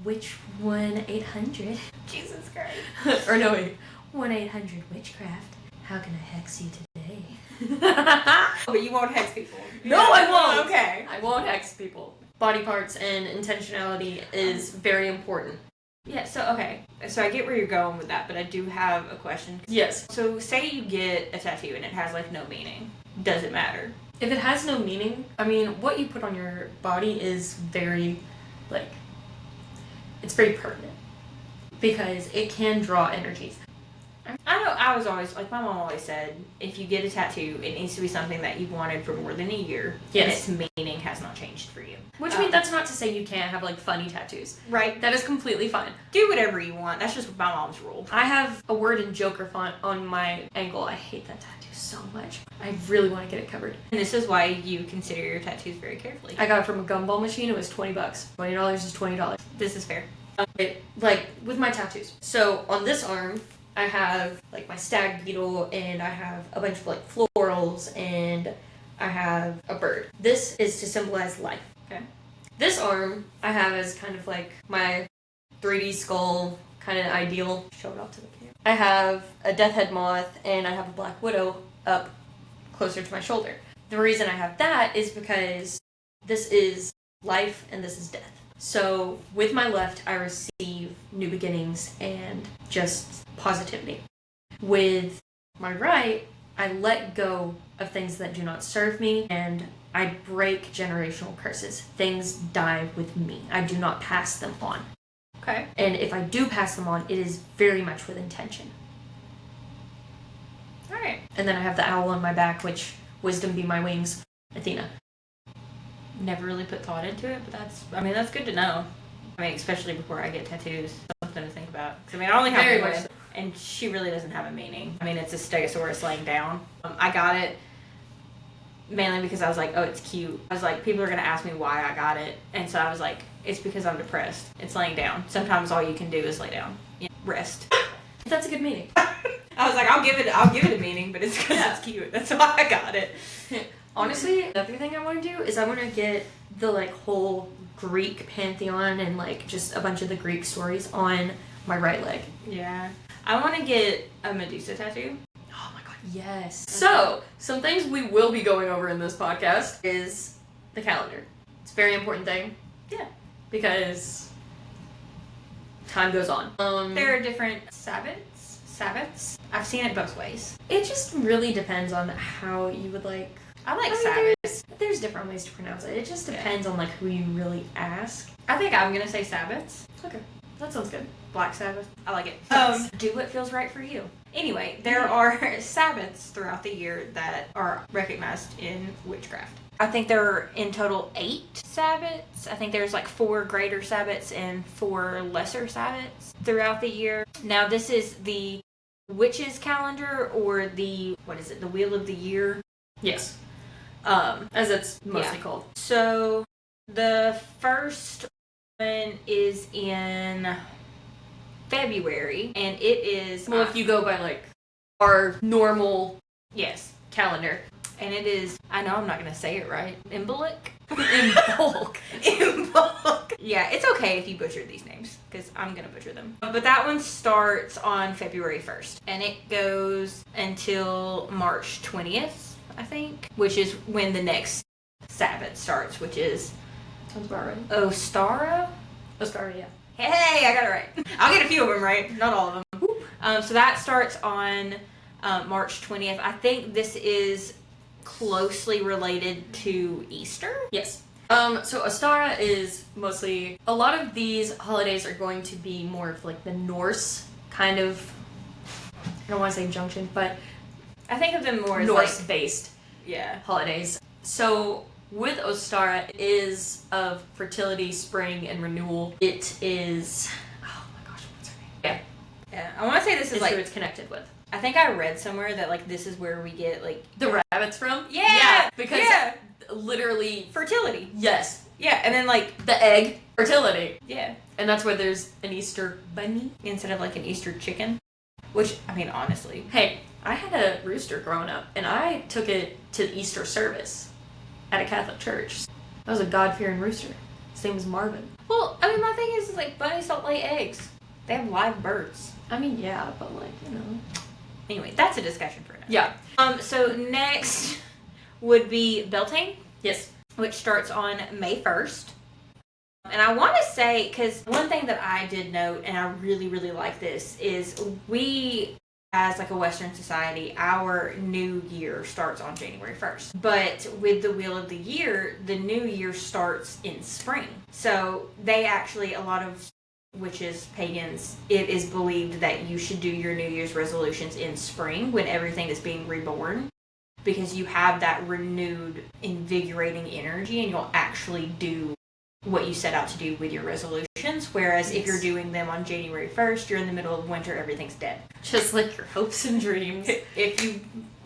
which 1-800? Jesus Christ. Or no, wait. 1-800-Witchcraft. How can I hex you today? But you won't hex people. No, I won't. Okay. I won't hex people. Body parts and intentionality is very important. Yeah, so I get where you're going with that, but I do have a question. Yes. So say you get a tattoo and it has like no meaning. Does it matter? If it has no meaning, I mean, what you put on your body is very, like, it's very pertinent. Because it can draw energies. I know I was always, like my mom always said, if you get a tattoo, it needs to be something that you've wanted for more than a year. Yes. And its meaning has not changed for you. Which means that's not to say you can't have, like, funny tattoos. Right. That is completely fine. Do whatever you want. That's just my mom's rule. I have a word in Joker font on my ankle. I hate that tattoo so much. I really want to get it covered. And this is why you consider your tattoos very carefully. I got it from a gumball machine. It was $20. $20 is $20. This is fair. Like, with my tattoos. So, on this arm, I have, like, my stag beetle, and I have a bunch of, like, florals, and I have a bird. This is to symbolize life. Okay. This arm, I have as kind of, like, my 3D skull kind of ideal. Show it off to the camera. I have a death head moth, and I have a black widow up closer to my shoulder. The reason I have that is because this is life, and this is death. So, with my left, I receive new beginnings and just positivity. With my right, I let go of things that do not serve me, and I break generational curses. Things die with me. I do not pass them on. Okay. And if I do pass them on, it is very much with intention. Alright. And then I have the owl on my back, which wisdom be my wings, Athena. Never really put thought into it, but that's good to know. I mean, especially before I get tattoos. Something to think about. 'Cause, I mean, I only have Very one, much so. and she really doesn't have a meaning. I mean, it's a stegosaurus laying down. I got it mainly because I was like, oh, it's cute. I was like, people are going to ask me why I got it. And so I was like, it's because I'm depressed. It's laying down. Sometimes all you can do is lay down. Rest. That's a good meaning. I was like, I'll give it a meaning, but it's because it's cute. That's why I got it. Honestly, another thing I want to do is I want to get the like whole Greek pantheon and like just a bunch of the Greek stories on my right leg. Yeah. I want to get a Medusa tattoo. Oh my god, yes. So, some things we will be going over in this podcast is the calendar. It's a very important thing. Yeah. Because time goes on. There are different Sabbats. I've seen it both ways. It just really depends on how you would like. I like I mean, Sabbats. there's different ways to pronounce it. It just depends on like who you really ask. I think I'm gonna say Sabbats. Okay, that sounds good. Black Sabbath. I like it. Yes. Do what feels right for you. Anyway, there are Sabbats throughout the year that are recognized in witchcraft. I think there are in total 8 Sabbats. I think there's like 4 greater Sabbats and 4 lesser Sabbats throughout the year. Now this is the witches calendar or the Wheel of the Year. Yes. As it's mostly called. So the first one is in February, and it is Well, if you go by like our normal yes, calendar. and it is. I know I'm not gonna say it right. Imbolc. In bulk. Imbolc. Yeah, it's okay if you butcher these names because I'm gonna butcher them. But that one starts on February 1st, and it goes until March 20th, I think, which is when the next Sabbath starts, which is Sounds about right. Ostara. Ostara, yeah. Hey, I got it right. I'll get a few of them right, not all of them. So that starts on March 20th. I think this is closely related to Easter. Yes. So Ostara is mostly, a lot of these holidays are going to be more of like the Norse kind of, I don't want to say junction, but I think of them more as Norse-based yeah. holidays. So with Ostara, it is of fertility, spring, and renewal. It is, oh my gosh, what's her name? Yeah, I want to say this is It's like, who it's connected with. I think I read somewhere that like this is where we get like The rabbits from? Yeah, because yeah. literally, fertility. yes, Yeah, and then like the egg, fertility. yeah, And that's where there's an Easter bunny. instead of like an Easter chicken, which I mean honestly, Hey, I had a rooster growing up, and I took it to the Easter service at a Catholic church. That was a God-fearing rooster. His name was Marvin. well, I mean my thing is like bunnies don't lay eggs; they have live birds. I mean, yeah, but like, you know. Anyway, that's a discussion for another. Yeah. So next would be Beltane, Yes. which starts on May 1st. And I want to say, because one thing that I did note, and I really, really like this, is we, as like a Western society, our new year starts on January 1st. But with the Wheel of the Year, the new year starts in spring. So they actually, a lot of witches, pagans, it is believed that you should do your New Year's resolutions in spring when everything is being reborn, because you have that renewed, invigorating energy and you'll actually do what you set out to do with your resolutions. Whereas if you're doing them on January 1st, you're in the middle of winter, everything's dead. Just like your hopes and dreams. If you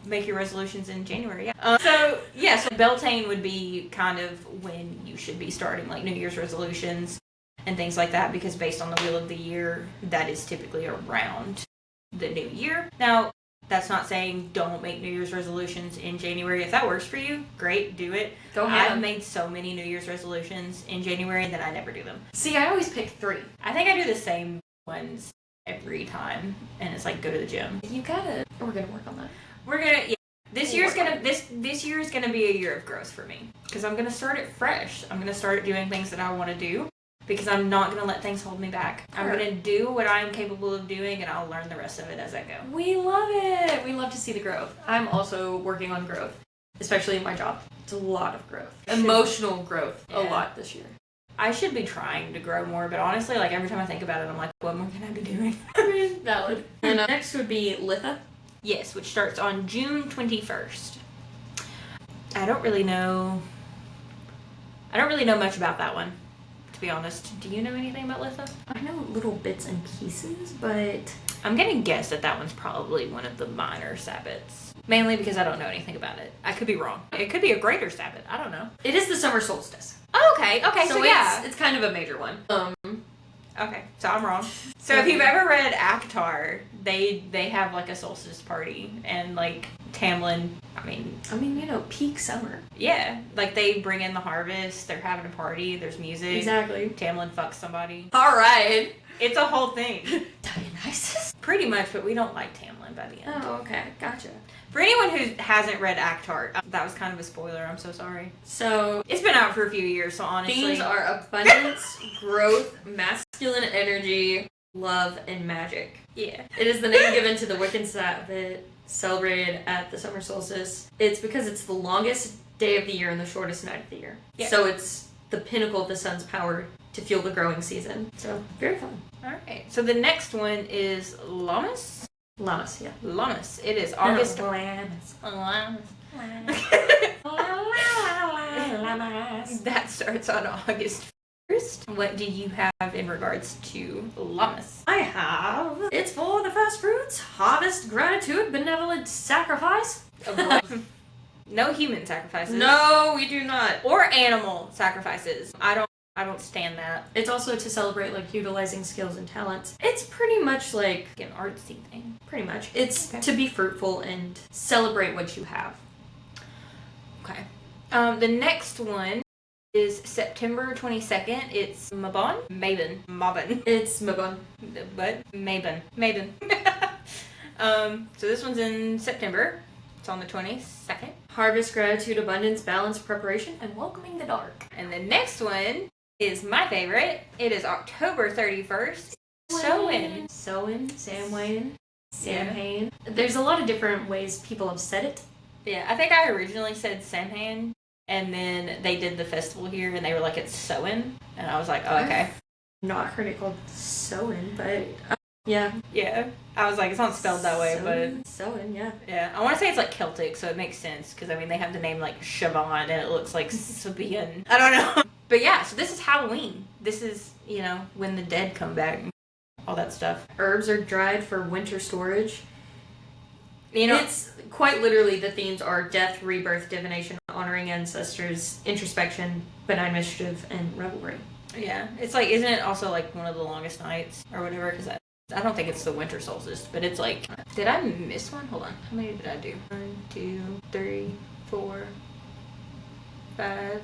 make your resolutions in January, yeah. So Beltane would be kind of when you should be starting like New Year's resolutions and things like that, because based on the Wheel of the Year, that is typically around the new year. Now, that's not saying don't make New Year's resolutions in January. If that works for you, great, do it. Go ahead. I've made so many New Year's resolutions in January that I never do them. See, I always pick 3. I think I do the same ones every time, and it's like go to the gym. You gotta. We're gonna work on that. We're gonna. Yeah, this year is gonna be a year of growth for me, because I'm gonna start it fresh. I'm gonna start doing things that I want to do. because I'm not going to let things hold me back. I'm Sure. going to do what I am capable of doing, and I'll learn the rest of it as I go. We love it. We love to see the growth. I'm also working on growth, especially in my job. It's a lot of growth. Emotional growth. A Yeah. lot this year. I should be trying to grow more, but honestly, like every time I think about it, I'm like, what more can I be doing? Valid. And next would be Litha. Yes, which starts on June 21st. I don't really know much about that one, to be honest. Do you know anything about Litha? I know little bits and pieces, but I'm gonna guess that one's probably one of the minor Sabbats. Mainly because I don't know anything about it. I could be wrong. It could be a greater Sabbat. I don't know. it is the summer solstice. Oh, okay. So yeah. it's kind of a major one. Okay, so I'm wrong. So if you've ever read ACOTAR, they have like a solstice party, and like Tamlin, I mean, peak summer. yeah, like they bring in the harvest, they're having a party, there's music. Exactly. Tamlin fucks somebody. All right. It's a whole thing. Dionysus. Pretty much, but we don't like Tamlin by the end. Oh, okay. Gotcha. For anyone who hasn't read ACOTAR, that was kind of a spoiler, I'm so sorry. So It's been out for a few years, so honestly. themes are abundance, growth, masculine energy, love, and magic. Yeah. It is the name given to the Wiccan Sabbath celebrated at the summer solstice. It's because it's the longest day of the year and the shortest night of the year. Yeah. So it's the pinnacle of the sun's power to fuel the growing season. So very fun. Alright, so the next one is Lammas. Lammas, yeah. Lammas. It is August. Lammas. Lammas. Lammas. That starts on August 1st. What do you have in regards to Lammas? I have. It's for the first fruits, harvest, gratitude, benevolent sacrifice. Of what? No human sacrifices. No, we do not. Or animal sacrifices. I don't stand that. It's also to celebrate like utilizing skills and talents. It's pretty much like An artsy thing. pretty much. It's Okay. to be fruitful and celebrate what you have. Okay. The next one is September 22nd. It's Mabon? Mabon. It's Mabon. What? Mabon. So this one's in September. It's on the 22nd. Harvest, gratitude, abundance, balance, preparation, and welcoming the dark. And the next one is my favorite. It is October 31st. Samhain. Samhain. Yeah. Samhain. There's a lot of different ways people have said it. Yeah, I think I originally said Samhain, and then they did the festival here, and they were like, it's Samhain. And I was like, oh, okay. Not heard it called Samhain, but yeah. Yeah. I was like, it's not spelled that way, but Samhain, yeah. yeah. I want to say it's like Celtic, so it makes sense, because I mean, they have the name like Siobhan, and it looks like Sabian. I don't know. But yeah, so this is Halloween. This is, when the dead come back, and all that stuff. Herbs are dried for winter storage. You know, It's quite literally the themes are death, rebirth, divination, honoring ancestors, introspection, benign mischief, and revelry. yeah. It's like, isn't it also like one of the longest nights or whatever? Because I don't think it's the winter solstice, but it's like, did I miss one? Hold on. How many did I do? 1, 2, 3, 4, 5,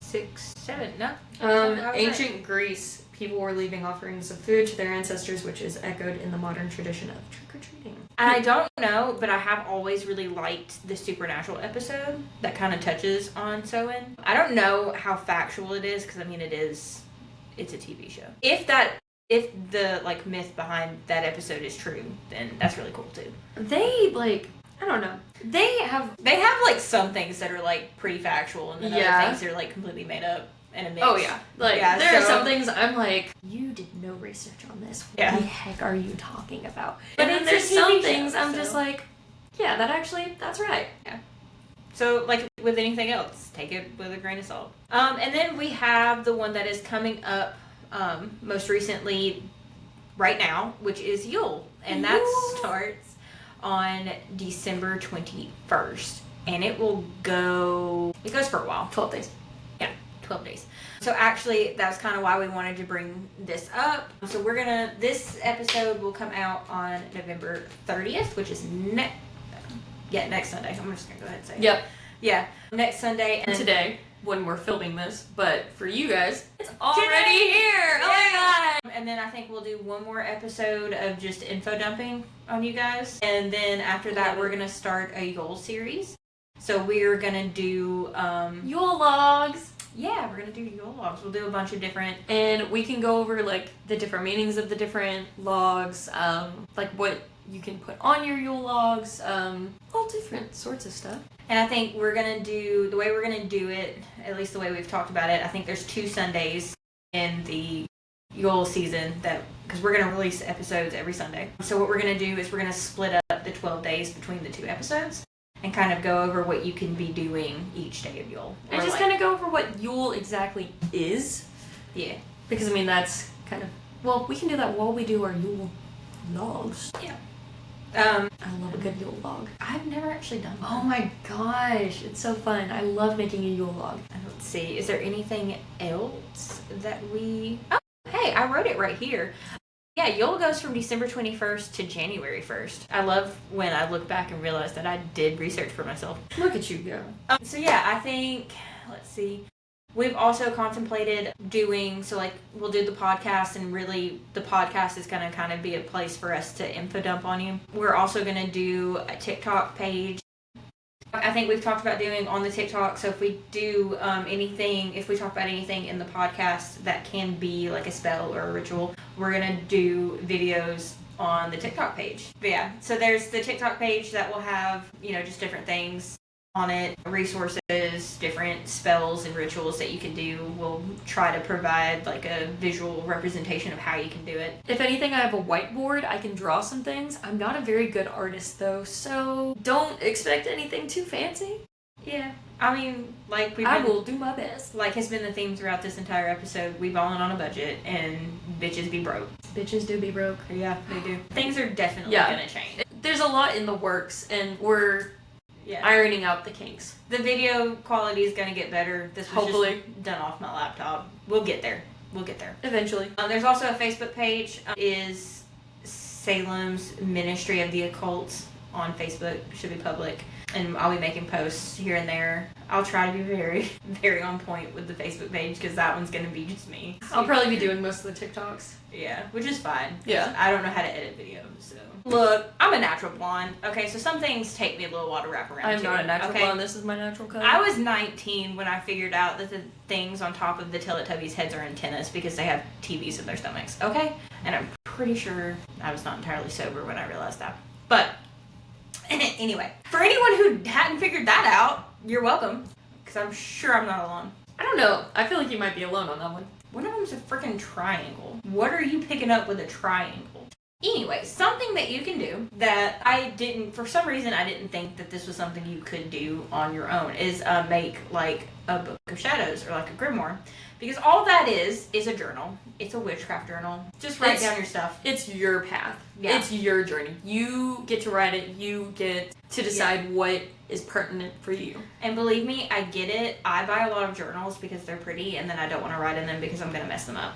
6, 7. No. I was Ancient Greece, people were leaving offerings of food to their ancestors, which is echoed in the modern tradition of trick-or-treating. I don't know, but I have always really liked the Supernatural episode that kind of touches on Samhain. I don't know how factual it is, because I mean, it's a TV show. If the like myth behind that episode is true, then that's really cool too. They, I don't know. They have like some things that are like pretty factual, and then Yeah. other things that are like completely made up and a mix. Oh yeah, Yeah, there are so- some things I'm like, you did no research on this. What Yeah. the heck are you talking about? But And then it's a there's TV some show, things I'm so- just like, yeah, that's right. So, like with anything else, take it with a grain of salt. And then we have the one that is coming up most recently right now, which is Yule. And that Yule. starts on December 21st. And it goes for a while. 12 days. 12 days. So actually, that's kind of why we wanted to bring this up. So this episode will come out on November 30th, which is next Sunday. I'm just going to go ahead and say it. Yep. Yeah, next Sunday. And And today, when we're filming this, but for you guys, it's already Today. here. Oh my god. And then I think we'll do one more episode of just info dumping on you guys. And then after that, we're going to start a Yule series. So we're going to do, Yule logs. Yeah, we're gonna do Yule logs. We'll do a bunch of different. And we can go over like the different meanings of the different logs, like what you can put on your Yule logs, all different sorts of stuff. And I think we're gonna do the way we're gonna do it, at least the way we've talked about it. I think there's 2 Sundays in the Yule season that because we're gonna release episodes every Sunday. So what we're gonna do is we're gonna split up the 12 days between the 2 episodes and kind of go over what you can be doing each day of Yule. And just kind of go over what Yule exactly is. Yeah. Because I mean that's kind of well, we can do that while we do our Yule logs. Yeah. I love a good Yule log. I've never actually done that. Oh my gosh, it's so fun. I love making a Yule log. Let's see. Is there anything else that we... Oh, hey, I wrote it right here. Yeah, Yule goes from December 21st to January 1st. I love when I look back and realize that I did research for myself. Look at you go. So yeah, I think, let's see. We've also contemplated doing, so like we'll do the podcast and really the podcast is going to kind of be a place for us to info dump on you. We're also going to do a TikTok page. I think we've talked about doing on the TikTok, so if we do anything, if we talk about anything in the podcast that can be like a spell or a ritual, we're going to do videos on the TikTok page. But yeah, so there's the TikTok page that will have, you know, just different things on it, resources, different spells and rituals that you can do. We'll try to provide like a visual representation of how you can do it. If anything, I have a whiteboard. I can draw some things. I'm not a very good artist though, so don't expect anything too fancy. Yeah, I mean, like I will do my best. Like has been the theme throughout this entire episode. We ballin' on a budget and bitches be broke. Bitches do be broke. Yeah, they do. Things are definitely gonna change. There's a lot in the works, and we're ironing out the kinks. The video quality is going to get better. This was hopefully just done off my laptop. We'll get there. We'll get there. Eventually. There's also a Facebook page. Is Salem's Ministry of the Occult on Facebook. Should be public. And I'll be making posts here and there. I'll try to be very, very on point with the Facebook page because that one's going to be just me. I'll probably be doing most of the TikToks. Yeah, which is fine. Yeah. I don't know how to edit videos, so. Look, I'm a natural blonde. Okay, so some things take me a little while to wrap around I'm to. not a natural okay? blonde. This is my natural color. I was 19 when I figured out that the things on top of the Teletubbies' heads are antennas because they have TVs in their stomachs. Okay? And I'm pretty sure I was not entirely sober when I realized that. But, anyway. For anyone who hadn't figured that out, you're welcome. Because I'm sure I'm not alone. I don't know. I feel like you might be alone on that one. One of them's a freaking triangle. What are you picking up with a triangle? Anyway, something that you can do that I didn't, for some reason I didn't think that this was something you could do on your own is make like a book of shadows or like a grimoire. Because all that is a journal. It's a witchcraft journal. Just write down your stuff. It's your path. Yeah. It's your journey. You get to write it. You get to decide what is pertinent for you. And believe me, I get it. I buy a lot of journals because they're pretty and then I don't want to write in them because I'm going to mess them up.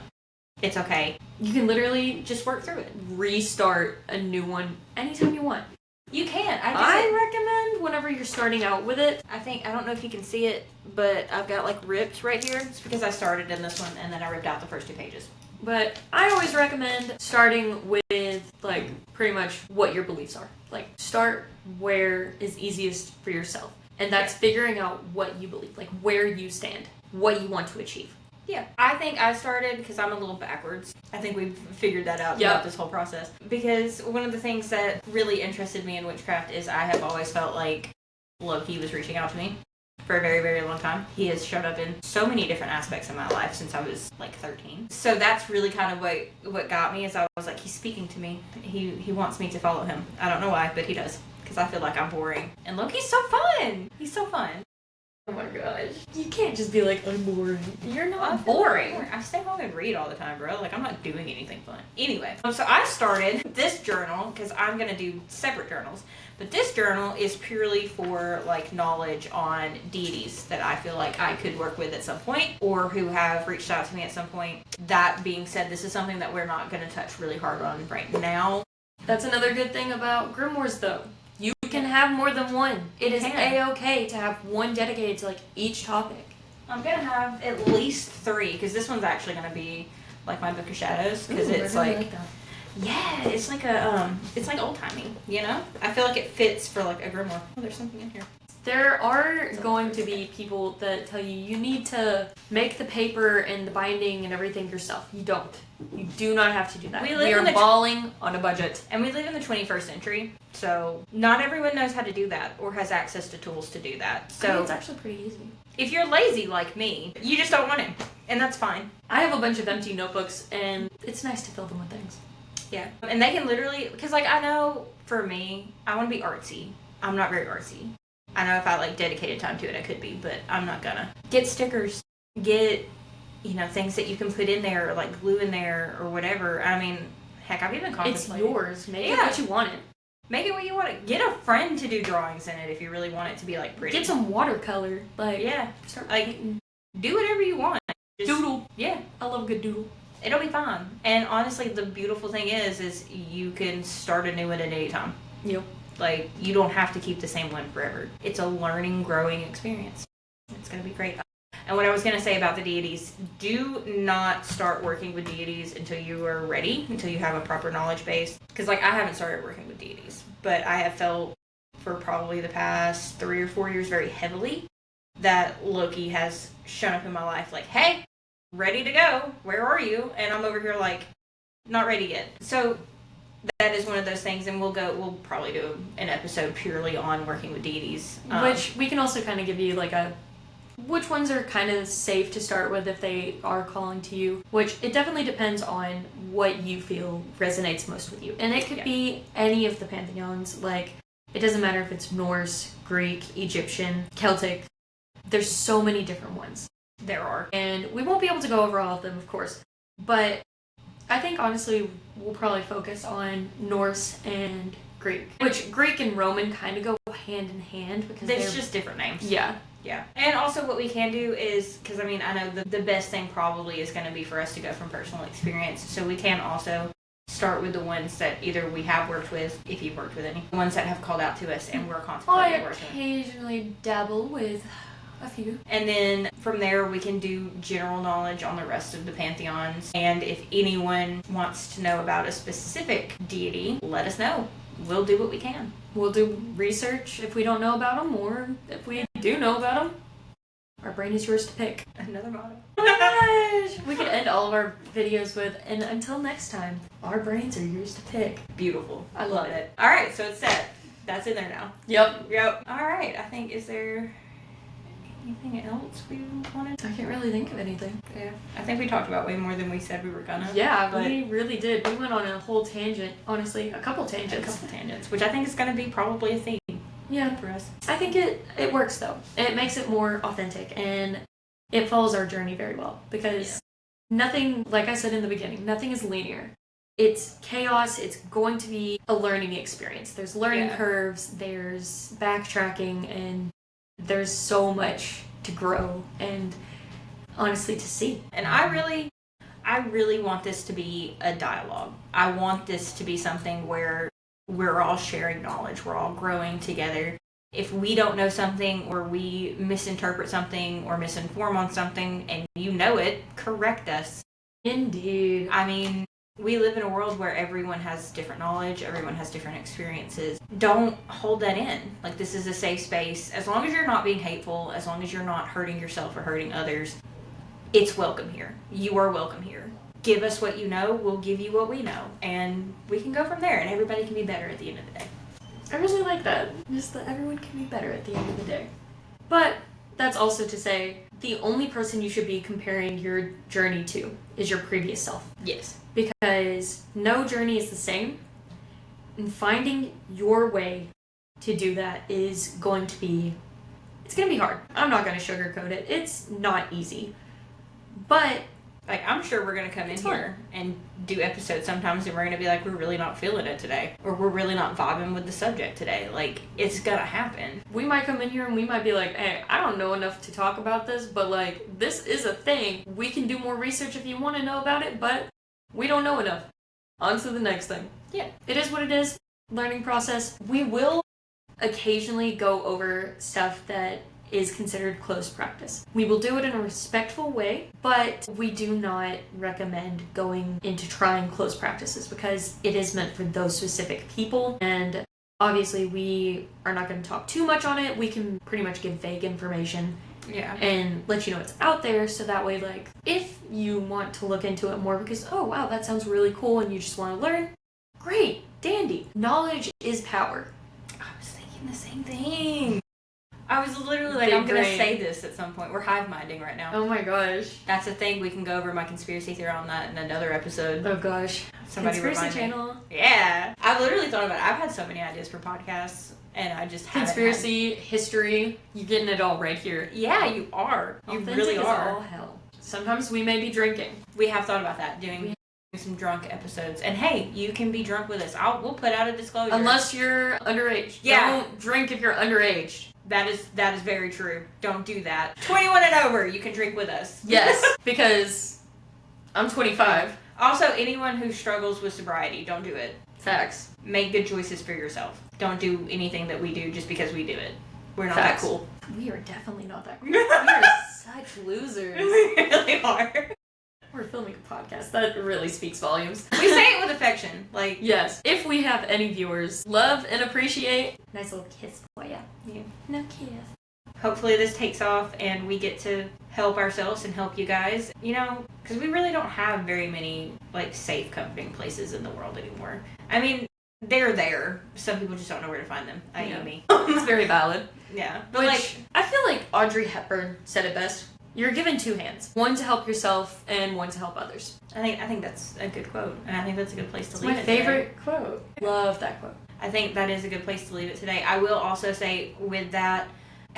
It's okay. You can literally just work through it. Restart a new one anytime you want. You can. I recommend whenever you're starting out with it. I don't know if you can see it, but I've got like ripped right here. It's because I started in this one and then I ripped out the first 2 pages. But I always recommend starting with like pretty much what your beliefs are. Like start where is easiest for yourself. And that's figuring out what you believe, like where you stand, what you want to achieve. Yeah, I think I started because I'm a little backwards. I think we've figured that out throughout this whole process. Because one of the things that really interested me in witchcraft is I have always felt like Loki was reaching out to me for a very, very long time. He has showed up in so many different aspects of my life since I was like 13. So that's really kind of what got me is I was like, he's speaking to me. He wants me to follow him. I don't know why, but he does. Because I feel like I'm boring. And Loki's so fun! He's so fun. Oh my gosh. You can't just be like, I'm boring. You're not boring. I stay home and read all the time, bro. Like, I'm not doing anything fun. Anyway, so I started this journal because I'm going to do separate journals. But this journal is purely for, like, knowledge on deities that I feel like I could work with at some point or who have reached out to me at some point. That being said, this is something that we're not going to touch really hard on right now. That's another good thing about grimoires, though. You can have more than one. It is A-okay to have one dedicated to like each topic. I'm gonna have at least 3 because this one's actually gonna be like my Book of Shadows because it's like it's like a it's like old timey, you know. I feel like it fits for like a grimoire. Oh, there's something in here. There are going to be people that tell you need to make the paper and the binding and everything yourself. You don't. You do not have to do that. We are balling on a budget. And we live in the 21st century, so not everyone knows how to do that or has access to tools to do that. So it's actually pretty easy. If you're lazy like me, you just don't want to, and that's fine. I have a bunch of empty notebooks, and it's nice to fill them with things. Yeah. And they can literally, because like I know for me, I want to be artsy. I'm not very artsy. I know if I like dedicated time to it, I could be, but I'm not gonna. Get stickers. Get, things that you can put in there, or like glue in there, or whatever. I mean, heck, I've even contemplated. It's yours. Make it what you want it. Make it what you want it. Get a friend to do drawings in it if you really want it to be like pretty. Get some watercolor. Start painting. Do whatever you want. Just, doodle. Yeah. I love a good doodle. It'll be fine. And honestly, the beautiful thing is you can start a new one at any time. Yep. Like, you don't have to keep the same one forever. It's a learning, growing experience. It's going to be great. And what I was going to say about the deities, do not start working with deities until you are ready, until you have a proper knowledge base. Because, I haven't started working with deities, but I have felt for probably the past 3 or 4 years very heavily that Loki has shown up in my life like, hey, ready to go. Where are you? And I'm over here like, not ready yet. So that is one of those things, and we'll probably do an episode purely on working with deities. Which we can also kind of give you like which ones are kind of safe to start with if they are calling to you, which it definitely depends on what you feel resonates most with you. And it could be any of the pantheons, like it doesn't matter if it's Norse, Greek, Egyptian, Celtic. There's so many different ones. There are. And we won't be able to go over all of them, of course, but I think honestly we'll probably focus on Norse and Greek, which Greek and Roman kind of go hand in hand because they're just different names. Yeah. Yeah. And also what we can do is, because I know the best thing probably is going to be for us to go from personal experience, so we can also start with the ones that either we have worked with, if you've worked with any, the ones that have called out to us and we're contemplating working with. I occasionally dabble with a few. And then from there we can do general knowledge on the rest of the pantheons. And if anyone wants to know about a specific deity, let us know. We'll do what we can. We'll do research if we don't know about them, or if we do know about them, our brain is yours to pick. Another motto. Oh my gosh! We could end all of our videos with, and until next time, our brains are yours to pick. Beautiful. I love it. All right, so it's set. That's in there now. Yep. All right, I think, is there anything else we wanted? I can't really think of anything. Yeah, I think we talked about way more than we said we were gonna. Yeah, but we really did. We went on a whole tangent, honestly, a couple tangents, which I think is gonna be probably a theme. Yeah, for us. I think it works though. It makes it more authentic and it follows our journey very well because nothing, like I said in the beginning, nothing is linear. It's chaos. It's going to be a learning experience. There's learning curves. There's backtracking, and there's so much to grow and honestly to see. And I really want this to be a dialogue. I want this to be something where we're all sharing knowledge. We're all growing together. If we don't know something, or we misinterpret something or misinform on something and you know it, correct us. Indeed. We live in a world where everyone has different knowledge, everyone has different experiences. Don't hold that in. Like, this is a safe space. As long as you're not being hateful, as long as you're not hurting yourself or hurting others, it's welcome here. You are welcome here. Give us what you know, we'll give you what we know, and we can go from there, and everybody can be better at the end of the day. I really like that. Just that everyone can be better at the end of the day. But that's also to say, the only person you should be comparing your journey to is your previous self. Yes. Because no journey is the same, and finding your way to do that is going to be hard. I'm not going to sugarcoat it. It's not easy. But I'm sure we're going to come in here and do episodes sometimes and we're going to be like, we're really not feeling it today. Or we're really not vibing with the subject today. Like, it's going to happen. We might come in here and we might be like, hey, I don't know enough to talk about this, but this is a thing. We can do more research if you want to know about it, but we don't know enough. On to the next thing. Yeah. It is what it is. Learning process. We will occasionally go over stuff that is considered close practice. We will do it in a respectful way, but we do not recommend going into trying close practices because it is meant for those specific people, and Obviously, we are not going to talk too much on it. We can pretty much give vague information. Yeah. And let you know it's out there, so that way, like, if you want to look into it more because, oh, wow, that sounds really cool and you just want to learn, great, dandy. Knowledge is power. I was thinking the same thing. I was literally like, Big I'm going to brain. say this at some point. We're hive-minding right now. Oh my gosh. That's a thing. We can go over my conspiracy theory on that in another episode. Oh gosh. Somebody Conspiracy remind me. channel. Yeah. I've literally thought about it. I've had so many ideas for podcasts, and I just haven't Conspiracy, history, you're getting it all right here. Yeah, you are. You Authentic really as are. all hell. Sometimes we may be drinking. We have thought about that, doing some drunk episodes. And hey, you can be drunk with us. We'll put out a disclosure. Unless you're underage. Yeah. Don't drink if you're underage. That is very true. Don't do that. 21 and over, you can drink with us. Yes, because I'm 25. Also, anyone who struggles with sobriety, don't do it. Facts. Make good choices for yourself. Don't do anything that we do just because we do it. We're not Facts. that cool. We are definitely not that cool. We are such losers. We really are. We're filming a podcast. That really speaks volumes. We say it with affection. Like, Yes. If we have any viewers, love and appreciate. Nice little kiss for ya. Yeah. No kiss. hopefully this takes off and we get to help ourselves and help you guys. You know, because we really don't have very many, like, safe, comforting places in the world anymore. I mean, they're there. Some people just don't know where to find them. I.e. me. It's very valid. Yeah. But, Which, like, I feel like Audrey Hepburn said it best. You're given two hands. One to help yourself and one to help others. I think that's a good quote. And I think that's a good place to It's leave my it favorite quote. Love that quote. I think that is a good place to leave it today. I will also say with that,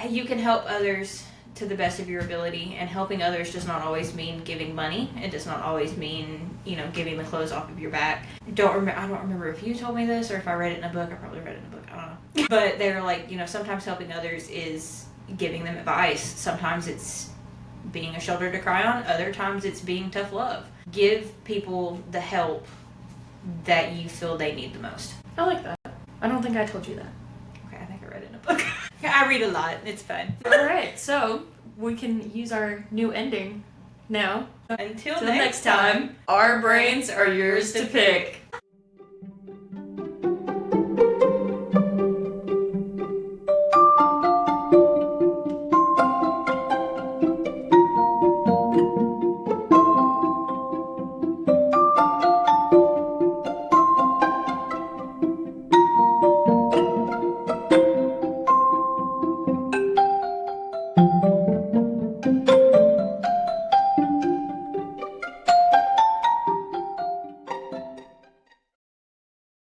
you can help others to the best of your ability, and helping others does not always mean giving money. It does not always mean, you know, giving the clothes off of your back. I don't remember if you told me this or if I read it in a book. I probably read it in a book. I don't know. But they're like, you know, sometimes helping others is giving them advice. Sometimes it's being a shoulder to cry on. Other times it's being tough love. Give people the help that you feel they need the most. I like that. I don't think I told you that. Okay, I think I read it in a book. I read a lot. It's fun. Alright, so we can use our new ending now. Until Till next time, our brains are yours to pick.